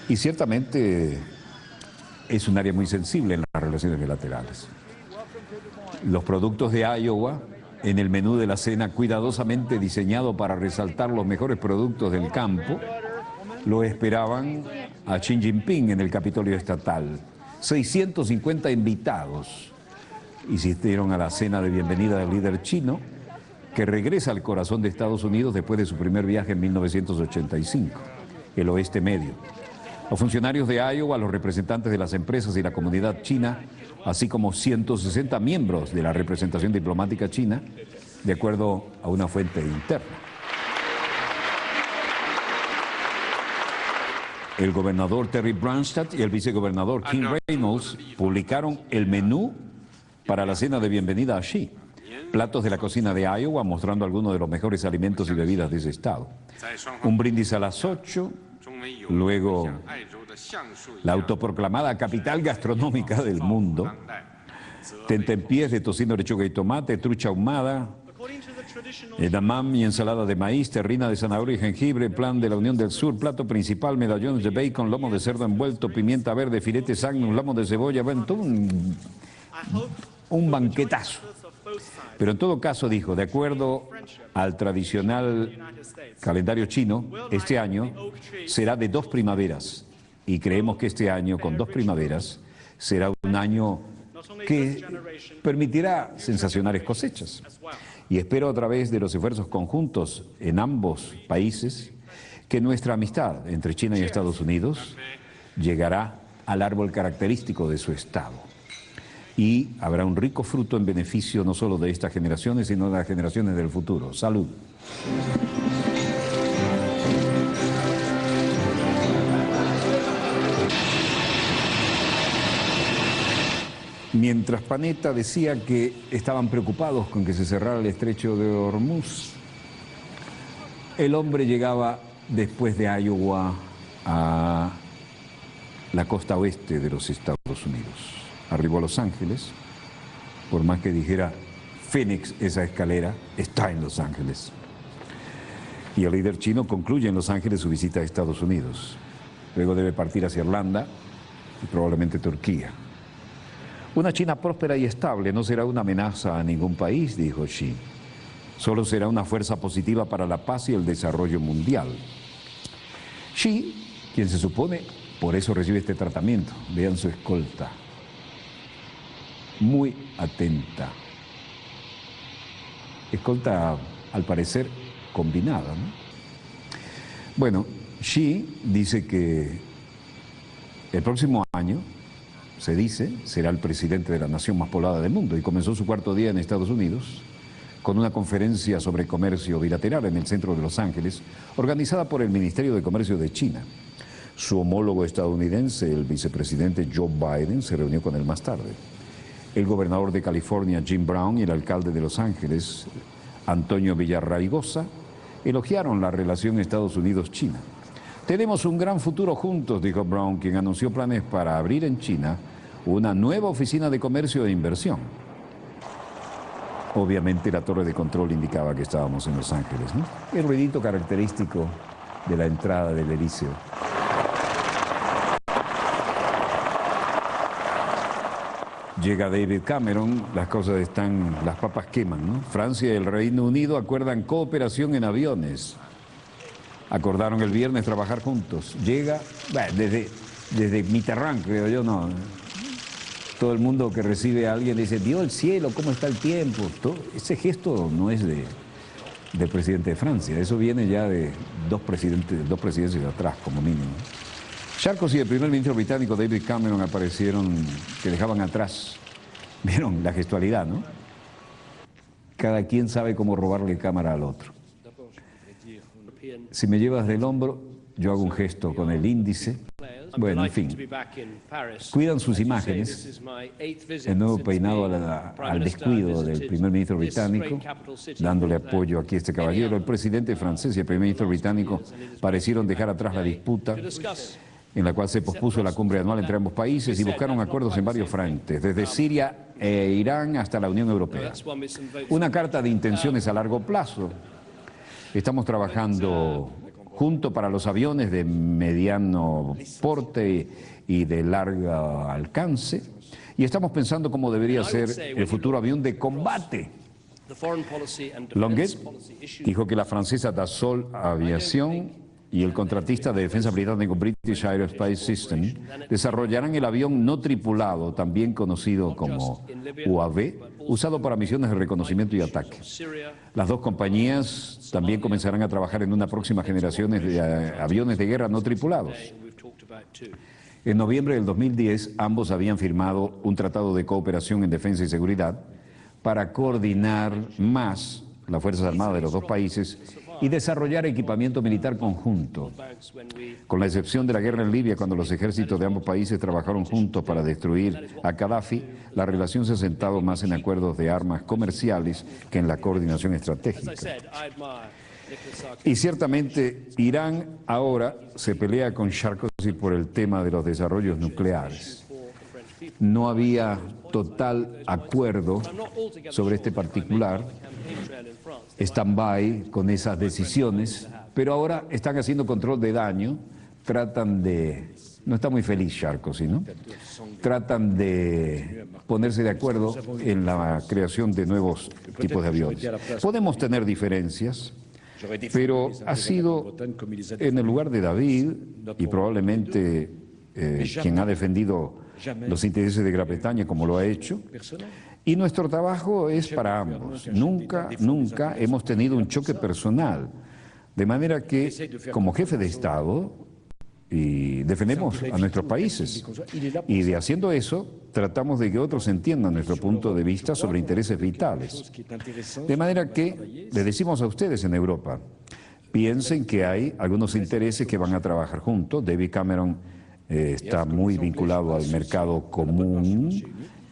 Y ciertamente es un área muy sensible en las relaciones bilaterales. Los productos de Iowa, en el menú de la cena cuidadosamente diseñado para resaltar los mejores productos del campo, lo esperaban a Xi Jinping en el Capitolio Estatal. 650 invitados asistieron a la cena de bienvenida del líder chino, que regresa al corazón de Estados Unidos después de su primer viaje en 1985, el oeste medio. Los funcionarios de Iowa, los representantes de las empresas y la comunidad china, así como 160 miembros de la representación diplomática china, de acuerdo a una fuente interna. El gobernador Terry Branstad y el vicegobernador Kim Reynolds publicaron el menú para la cena de bienvenida a Xi. Platos de la cocina de Iowa mostrando algunos de los mejores alimentos y bebidas de ese estado. Un brindis a las 8, luego la autoproclamada capital gastronómica del mundo, tentempiés de tocino, lechuga y tomate, trucha ahumada, edamame y ensalada de maíz, terrina de zanahoria y jengibre, plan de la Unión del Sur, plato principal, medallones de bacon, lomo de cerdo envuelto, pimienta verde, filete Magnum, lomo de cebolla, bueno, todo un banquetazo. Pero en todo caso dijo, de acuerdo al tradicional calendario chino, este año será de 2 primaveras. Y creemos que este año, con 2 primaveras, será un año que permitirá sensacionales cosechas. Y espero a través de los esfuerzos conjuntos en ambos países que nuestra amistad entre China y Estados Unidos llegará al árbol característico de su estado. Y habrá un rico fruto en beneficio no solo de estas generaciones, sino de las generaciones del futuro. Salud. Mientras Panetta decía que estaban preocupados con que se cerrara el estrecho de Hormuz, el hombre llegaba después de Iowa a la costa oeste de los Estados Unidos. Arribó a Los Ángeles, por más que dijera Phoenix, esa escalera está en Los Ángeles. Y el líder chino concluye en Los Ángeles su visita a Estados Unidos. Luego debe partir hacia Irlanda y probablemente Turquía. Una China próspera y estable no será una amenaza a ningún país, dijo Xi. Solo será una fuerza positiva para la paz y el desarrollo mundial. Xi, quien se supone por eso recibe este tratamiento, vean su escolta, muy atenta. Escolta, al parecer, combinada, ¿no? Bueno, Xi dice que el próximo año, se dice, será el presidente de la nación más poblada del mundo y comenzó su 4º día en Estados Unidos con una conferencia sobre comercio bilateral en el centro de Los Ángeles, organizada por el Ministerio de Comercio de China. Su homólogo estadounidense, el vicepresidente Joe Biden, se reunió con él más tarde. El gobernador de California, Jim Brown, y el alcalde de Los Ángeles, Antonio Villarraigosa, elogiaron la relación Estados Unidos-China. Tenemos un gran futuro juntos, dijo Brown, quien anunció planes para abrir en China una nueva oficina de comercio e inversión. Obviamente la torre de control indicaba que estábamos en Los Ángeles, ¿no? El ruidito característico de la entrada del Elíseo. Llega David Cameron, las cosas están, las papas queman, ¿no? Francia y el Reino Unido acuerdan cooperación en aviones. Acordaron el viernes trabajar juntos. Llega, bueno, desde Mitterrand, creo yo, no. Todo el mundo que recibe a alguien dice, vio el cielo, ¿cómo está el tiempo? Ese gesto no es del presidente de Francia, eso viene ya de dos presidencias atrás, como mínimo. Sarkozy y el primer ministro británico David Cameron aparecieron, que dejaban atrás, vieron la gestualidad, ¿no? Cada quien sabe cómo robarle cámara al otro. Si me llevas del hombro, yo hago un gesto con el índice. Bueno, en fin, cuidan sus imágenes, el nuevo peinado al descuido del primer ministro británico, dándole apoyo aquí a este caballero. El presidente francés y el primer ministro británico parecieron dejar atrás la disputa en la cual se pospuso la cumbre anual entre ambos países y buscaron acuerdos en varios frentes, desde Siria e Irán hasta la Unión Europea. Una carta de intenciones a largo plazo. Estamos trabajando junto para los aviones de mediano porte y de largo alcance, y estamos pensando cómo debería ser el futuro avión de combate. Longuet dijo que la francesa Dassault Aviation y el contratista de defensa británico British Aerospace System desarrollarán el avión no tripulado, también conocido como UAV, usado para misiones de reconocimiento y ataque. Las dos compañías también comenzarán a trabajar en una próxima generación de aviones de guerra no tripulados. En noviembre del 2010, ambos habían firmado un tratado de cooperación en defensa y seguridad para coordinar más las Fuerzas Armadas de los dos países y desarrollar equipamiento militar conjunto. Con la excepción de la guerra en Libia, cuando los ejércitos de ambos países trabajaron juntos para destruir a Gaddafi, la relación se ha sentado más en acuerdos de armas comerciales que en la coordinación estratégica. Y ciertamente Irán ahora se pelea con Sarkozy por el tema de los desarrollos nucleares. No había total acuerdo sobre este particular, stand-by con esas decisiones, pero ahora están haciendo control de daño, tratan de... No está muy feliz Sarkozy, ¿no? Tratan de ponerse de acuerdo en la creación de nuevos tipos de aviones. Podemos tener diferencias, pero ha sido en el lugar de David y probablemente quien ha defendido los intereses de Gran Bretaña como lo ha hecho, y nuestro trabajo es para ambos. Nunca hemos tenido un choque personal, de manera que como jefe de Estado y defendemos a nuestros países, y de haciendo eso tratamos de que otros entiendan nuestro punto de vista sobre intereses vitales, de manera que le decimos a ustedes en Europa, piensen que hay algunos intereses que van a trabajar juntos. David Cameron está muy vinculado al mercado común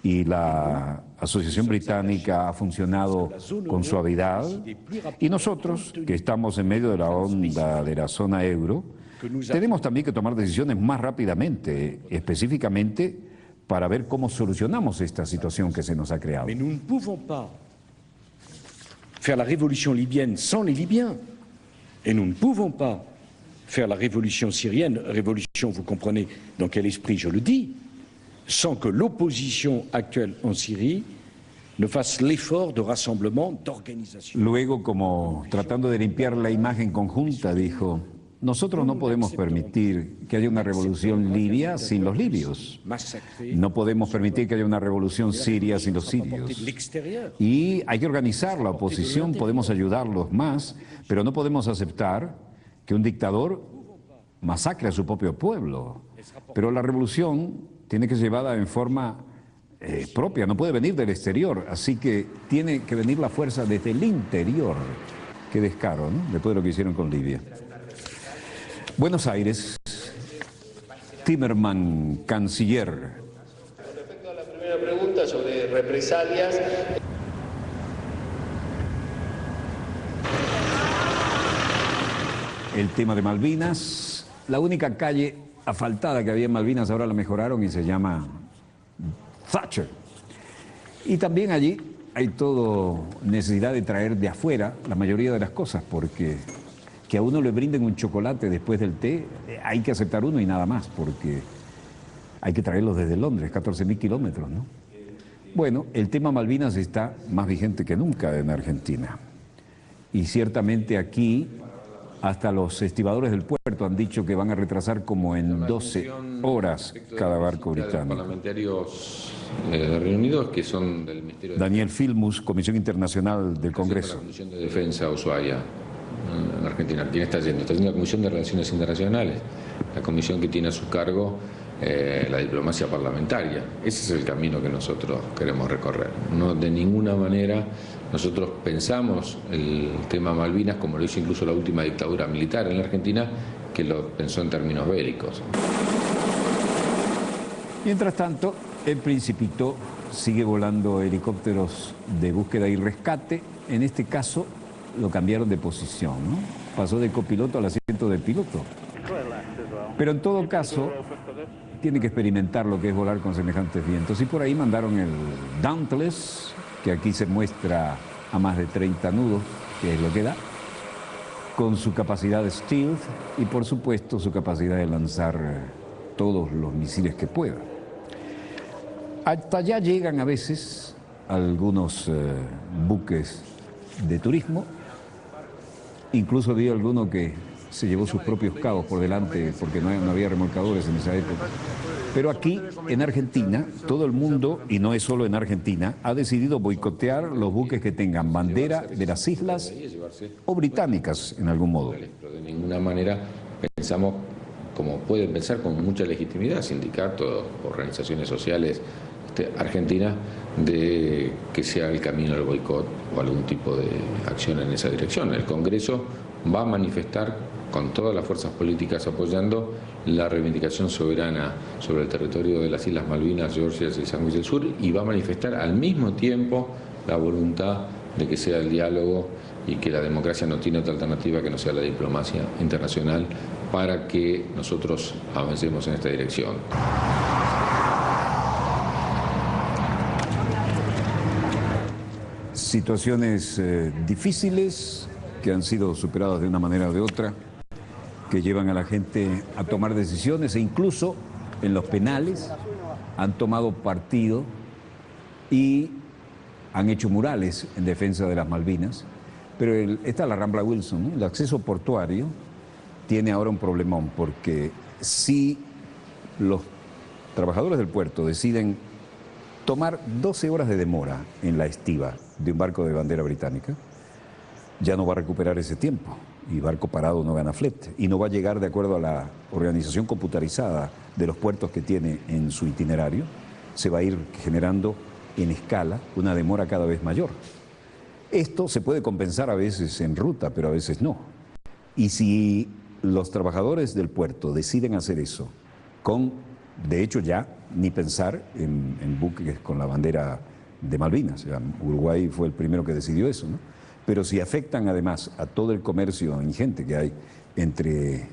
y la Asociación Británica ha funcionado con suavidad, y nosotros, que estamos en medio de la onda de la zona euro, tenemos también que tomar decisiones más rápidamente, específicamente para ver cómo solucionamos esta situación que se nos ha creado. Mais nous ne pouvons pas faire la révolution libyenne sans les Libyens, et nous ne pouvons pas faire la révolution syrienne, révolution, vous comprenez dans quel esprit je le dis, sans que l'opposition actuelle en Syrie ne fasse l'effort de rassemblement, d'organisation. Luego, como tratando de limpiar la imagen conjunta, dijo, nosotros no podemos permitir que haya una revolución libia sin los libios. No podemos permitir que haya una revolución siria sin los sirios. Y hay que organizar la oposición, podemos ayudarlos más, pero no podemos aceptar que un dictador masacre a su propio pueblo. Pero la revolución tiene que ser llevada en forma propia, no puede venir del exterior, así que tiene que venir la fuerza desde el interior. Qué descaro, ¿no? Después de lo que hicieron con Libia. Buenos Aires, Timmermans, canciller. Respecto a la primera pregunta sobre represalias. El tema de Malvinas, la única calle asfaltada que había en Malvinas ahora la mejoraron y se llama Thatcher. Y también allí hay todo necesidad de traer de afuera la mayoría de las cosas, porque que a uno le brinden un chocolate después del té, hay que aceptar uno y nada más, porque hay que traerlos desde Londres, 14.000 kilómetros, ¿no? Bueno, el tema Malvinas está más vigente que nunca en Argentina. Y ciertamente aquí, hasta los estibadores del puerto han dicho que van a retrasar como en 12 horas cada barco británico. Parlamentarios de Reino Unido que son del Ministerio de Daniel Filmus, Comisión Internacional del Congreso. La Comisión de Defensa Ushuaia en Argentina. ¿Quién está yendo? Está yendo la Comisión de Relaciones Internacionales, la comisión que tiene a su cargo la diplomacia parlamentaria. Ese es el camino que nosotros queremos recorrer. No, de ninguna manera nosotros pensamos el tema Malvinas, como lo hizo incluso la última dictadura militar en la Argentina, que lo pensó en términos bélicos. Mientras tanto, el Principito sigue volando helicópteros de búsqueda y rescate. En este caso lo cambiaron de posición, ¿no? Pasó de copiloto al asiento de piloto. Pero en todo caso, tiene que experimentar lo que es volar con semejantes vientos. Y por ahí mandaron el Dauntless, que aquí se muestra a más de 30 nudos, que es lo que da, con su capacidad de stealth y por supuesto su capacidad de lanzar todos los misiles que pueda. Hasta allá llegan a veces algunos buques de turismo, incluso vi alguno que se llevó sus propios cabos por delante porque no había remolcadores en esa época. Pero aquí, en Argentina, todo el mundo, y no es solo en Argentina, ha decidido boicotear los buques que tengan bandera de las islas o británicas en algún modo. Pero de ninguna manera pensamos, como pueden pensar con mucha legitimidad, sindicatos, organizaciones sociales argentinas, de que sea el camino del boicot o algún tipo de acción en esa dirección. El Congreso va a manifestar con todas las fuerzas políticas apoyando la reivindicación soberana sobre el territorio de las Islas Malvinas, Georgias y Sandwich del Sur, y va a manifestar al mismo tiempo la voluntad de que sea el diálogo y que la democracia no tiene otra alternativa que no sea la diplomacia internacional para que nosotros avancemos en esta dirección. Situaciones difíciles que han sido superadas de una manera o de otra, que llevan a la gente a tomar decisiones e incluso en los penales han tomado partido y han hecho murales en defensa de las Malvinas. Pero está la Rambla Wilson, ¿no? El acceso portuario tiene ahora un problemón, porque si los trabajadores del puerto deciden tomar 12 horas de demora en la estiba de un barco de bandera británica, ya no va a recuperar ese tiempo, y barco parado no gana flete, y no va a llegar de acuerdo a la organización computarizada de los puertos que tiene en su itinerario, se va a ir generando en escala una demora cada vez mayor. Esto se puede compensar a veces en ruta, pero a veces no. Y si los trabajadores del puerto deciden hacer eso, de hecho ya ni pensar en buques con la bandera de Malvinas, Uruguay fue el primero que decidió eso, ¿no? Pero si afectan además a todo el comercio ingente que hay entre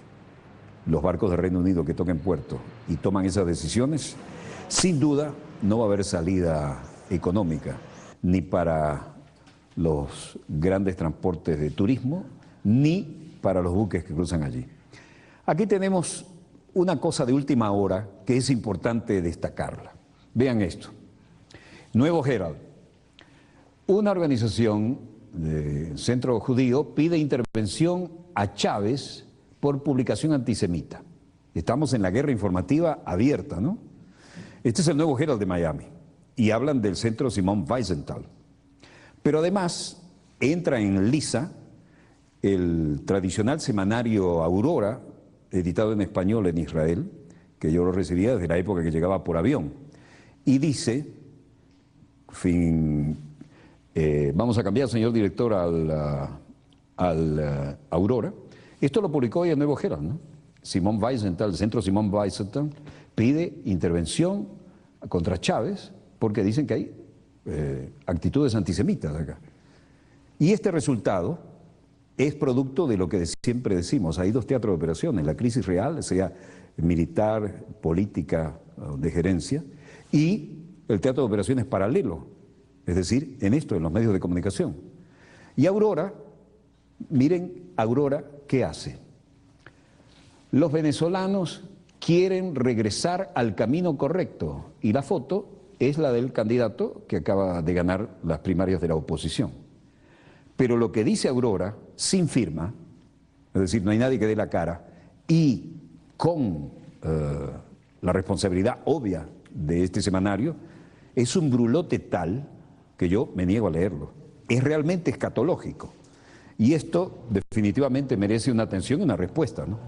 los barcos de Reino Unido que tocan puerto y toman esas decisiones, sin duda no va a haber salida económica ni para los grandes transportes de turismo ni para los buques que cruzan allí. Aquí tenemos una cosa de última hora que es importante destacarla. Vean esto. Nuevo Herald, una organización de centro judío, pide intervención a Chávez por publicación antisemita. Estamos en la guerra informativa abierta, ¿no? Este es el Nuevo Herald de Miami y hablan del centro Simón Wiesenthal. Pero además entra en lisa el tradicional semanario Aurora, editado en español en Israel, que yo lo recibía desde la época que llegaba por avión, y dice, vamos a cambiar, señor director, al Aurora. Esto lo publicó hoy el Nuevo Herald, ¿no? Simón Wiesenthal, el centro Simón Wiesenthal, pide intervención contra Chávez porque dicen que hay actitudes antisemitas acá. Y este resultado es producto de lo que siempre decimos, hay dos teatros de operaciones, la crisis real, sea militar, política, de gerencia, y el teatro de operaciones paralelo, es decir, en esto, en los medios de comunicación. Y Aurora, miren Aurora, ¿qué hace? Los venezolanos quieren regresar al camino correcto y la foto es la del candidato que acaba de ganar las primarias de la oposición. Pero lo que dice Aurora, sin firma, es decir, no hay nadie que dé la cara, y con la responsabilidad obvia de este semanario, es un brulote tal que yo me niego a leerlo. Es realmente escatológico. Y esto definitivamente merece una atención y una respuesta, ¿no?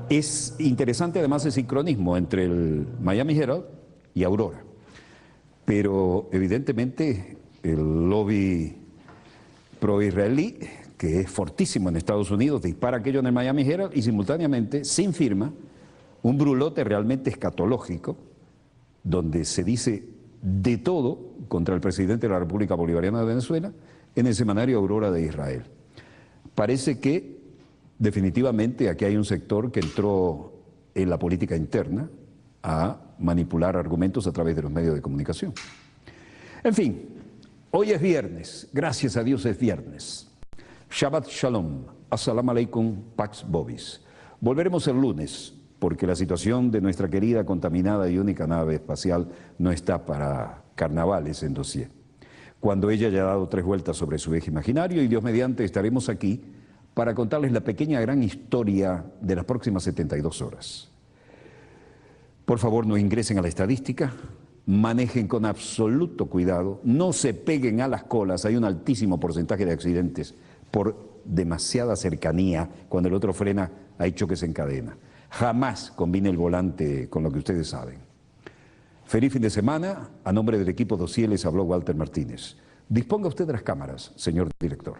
Es interesante además el sincronismo entre el Miami Herald y Aurora. Pero evidentemente el lobby pro-israelí, que es fortísimo en Estados Unidos, dispara aquello en el Miami Herald y simultáneamente, sin firma, un brulote realmente escatológico, donde se dice de todo contra el presidente de la República Bolivariana de Venezuela en el semanario Aurora de Israel. Parece que definitivamente aquí hay un sector que entró en la política interna a manipular argumentos a través de los medios de comunicación. En fin, hoy es viernes, gracias a Dios es viernes. Shabbat Shalom, Assalamu Alaikum, Pax Bobis. Volveremos el lunes, porque la situación de nuestra querida, contaminada y única nave espacial no está para carnavales en dossier. Cuando ella haya dado 3 vueltas sobre su eje imaginario, y Dios mediante estaremos aquí para contarles la pequeña gran historia de las próximas 72 horas. Por favor, no ingresen a la estadística, manejen con absoluto cuidado, no se peguen a las colas, hay un altísimo porcentaje de accidentes por demasiada cercanía, cuando el otro frena hay choques en cadena. Jamás combine el volante con lo que ustedes saben. Feliz fin de semana, a nombre del equipo Dossier les habló Walter Martínez. Disponga usted de las cámaras, señor director.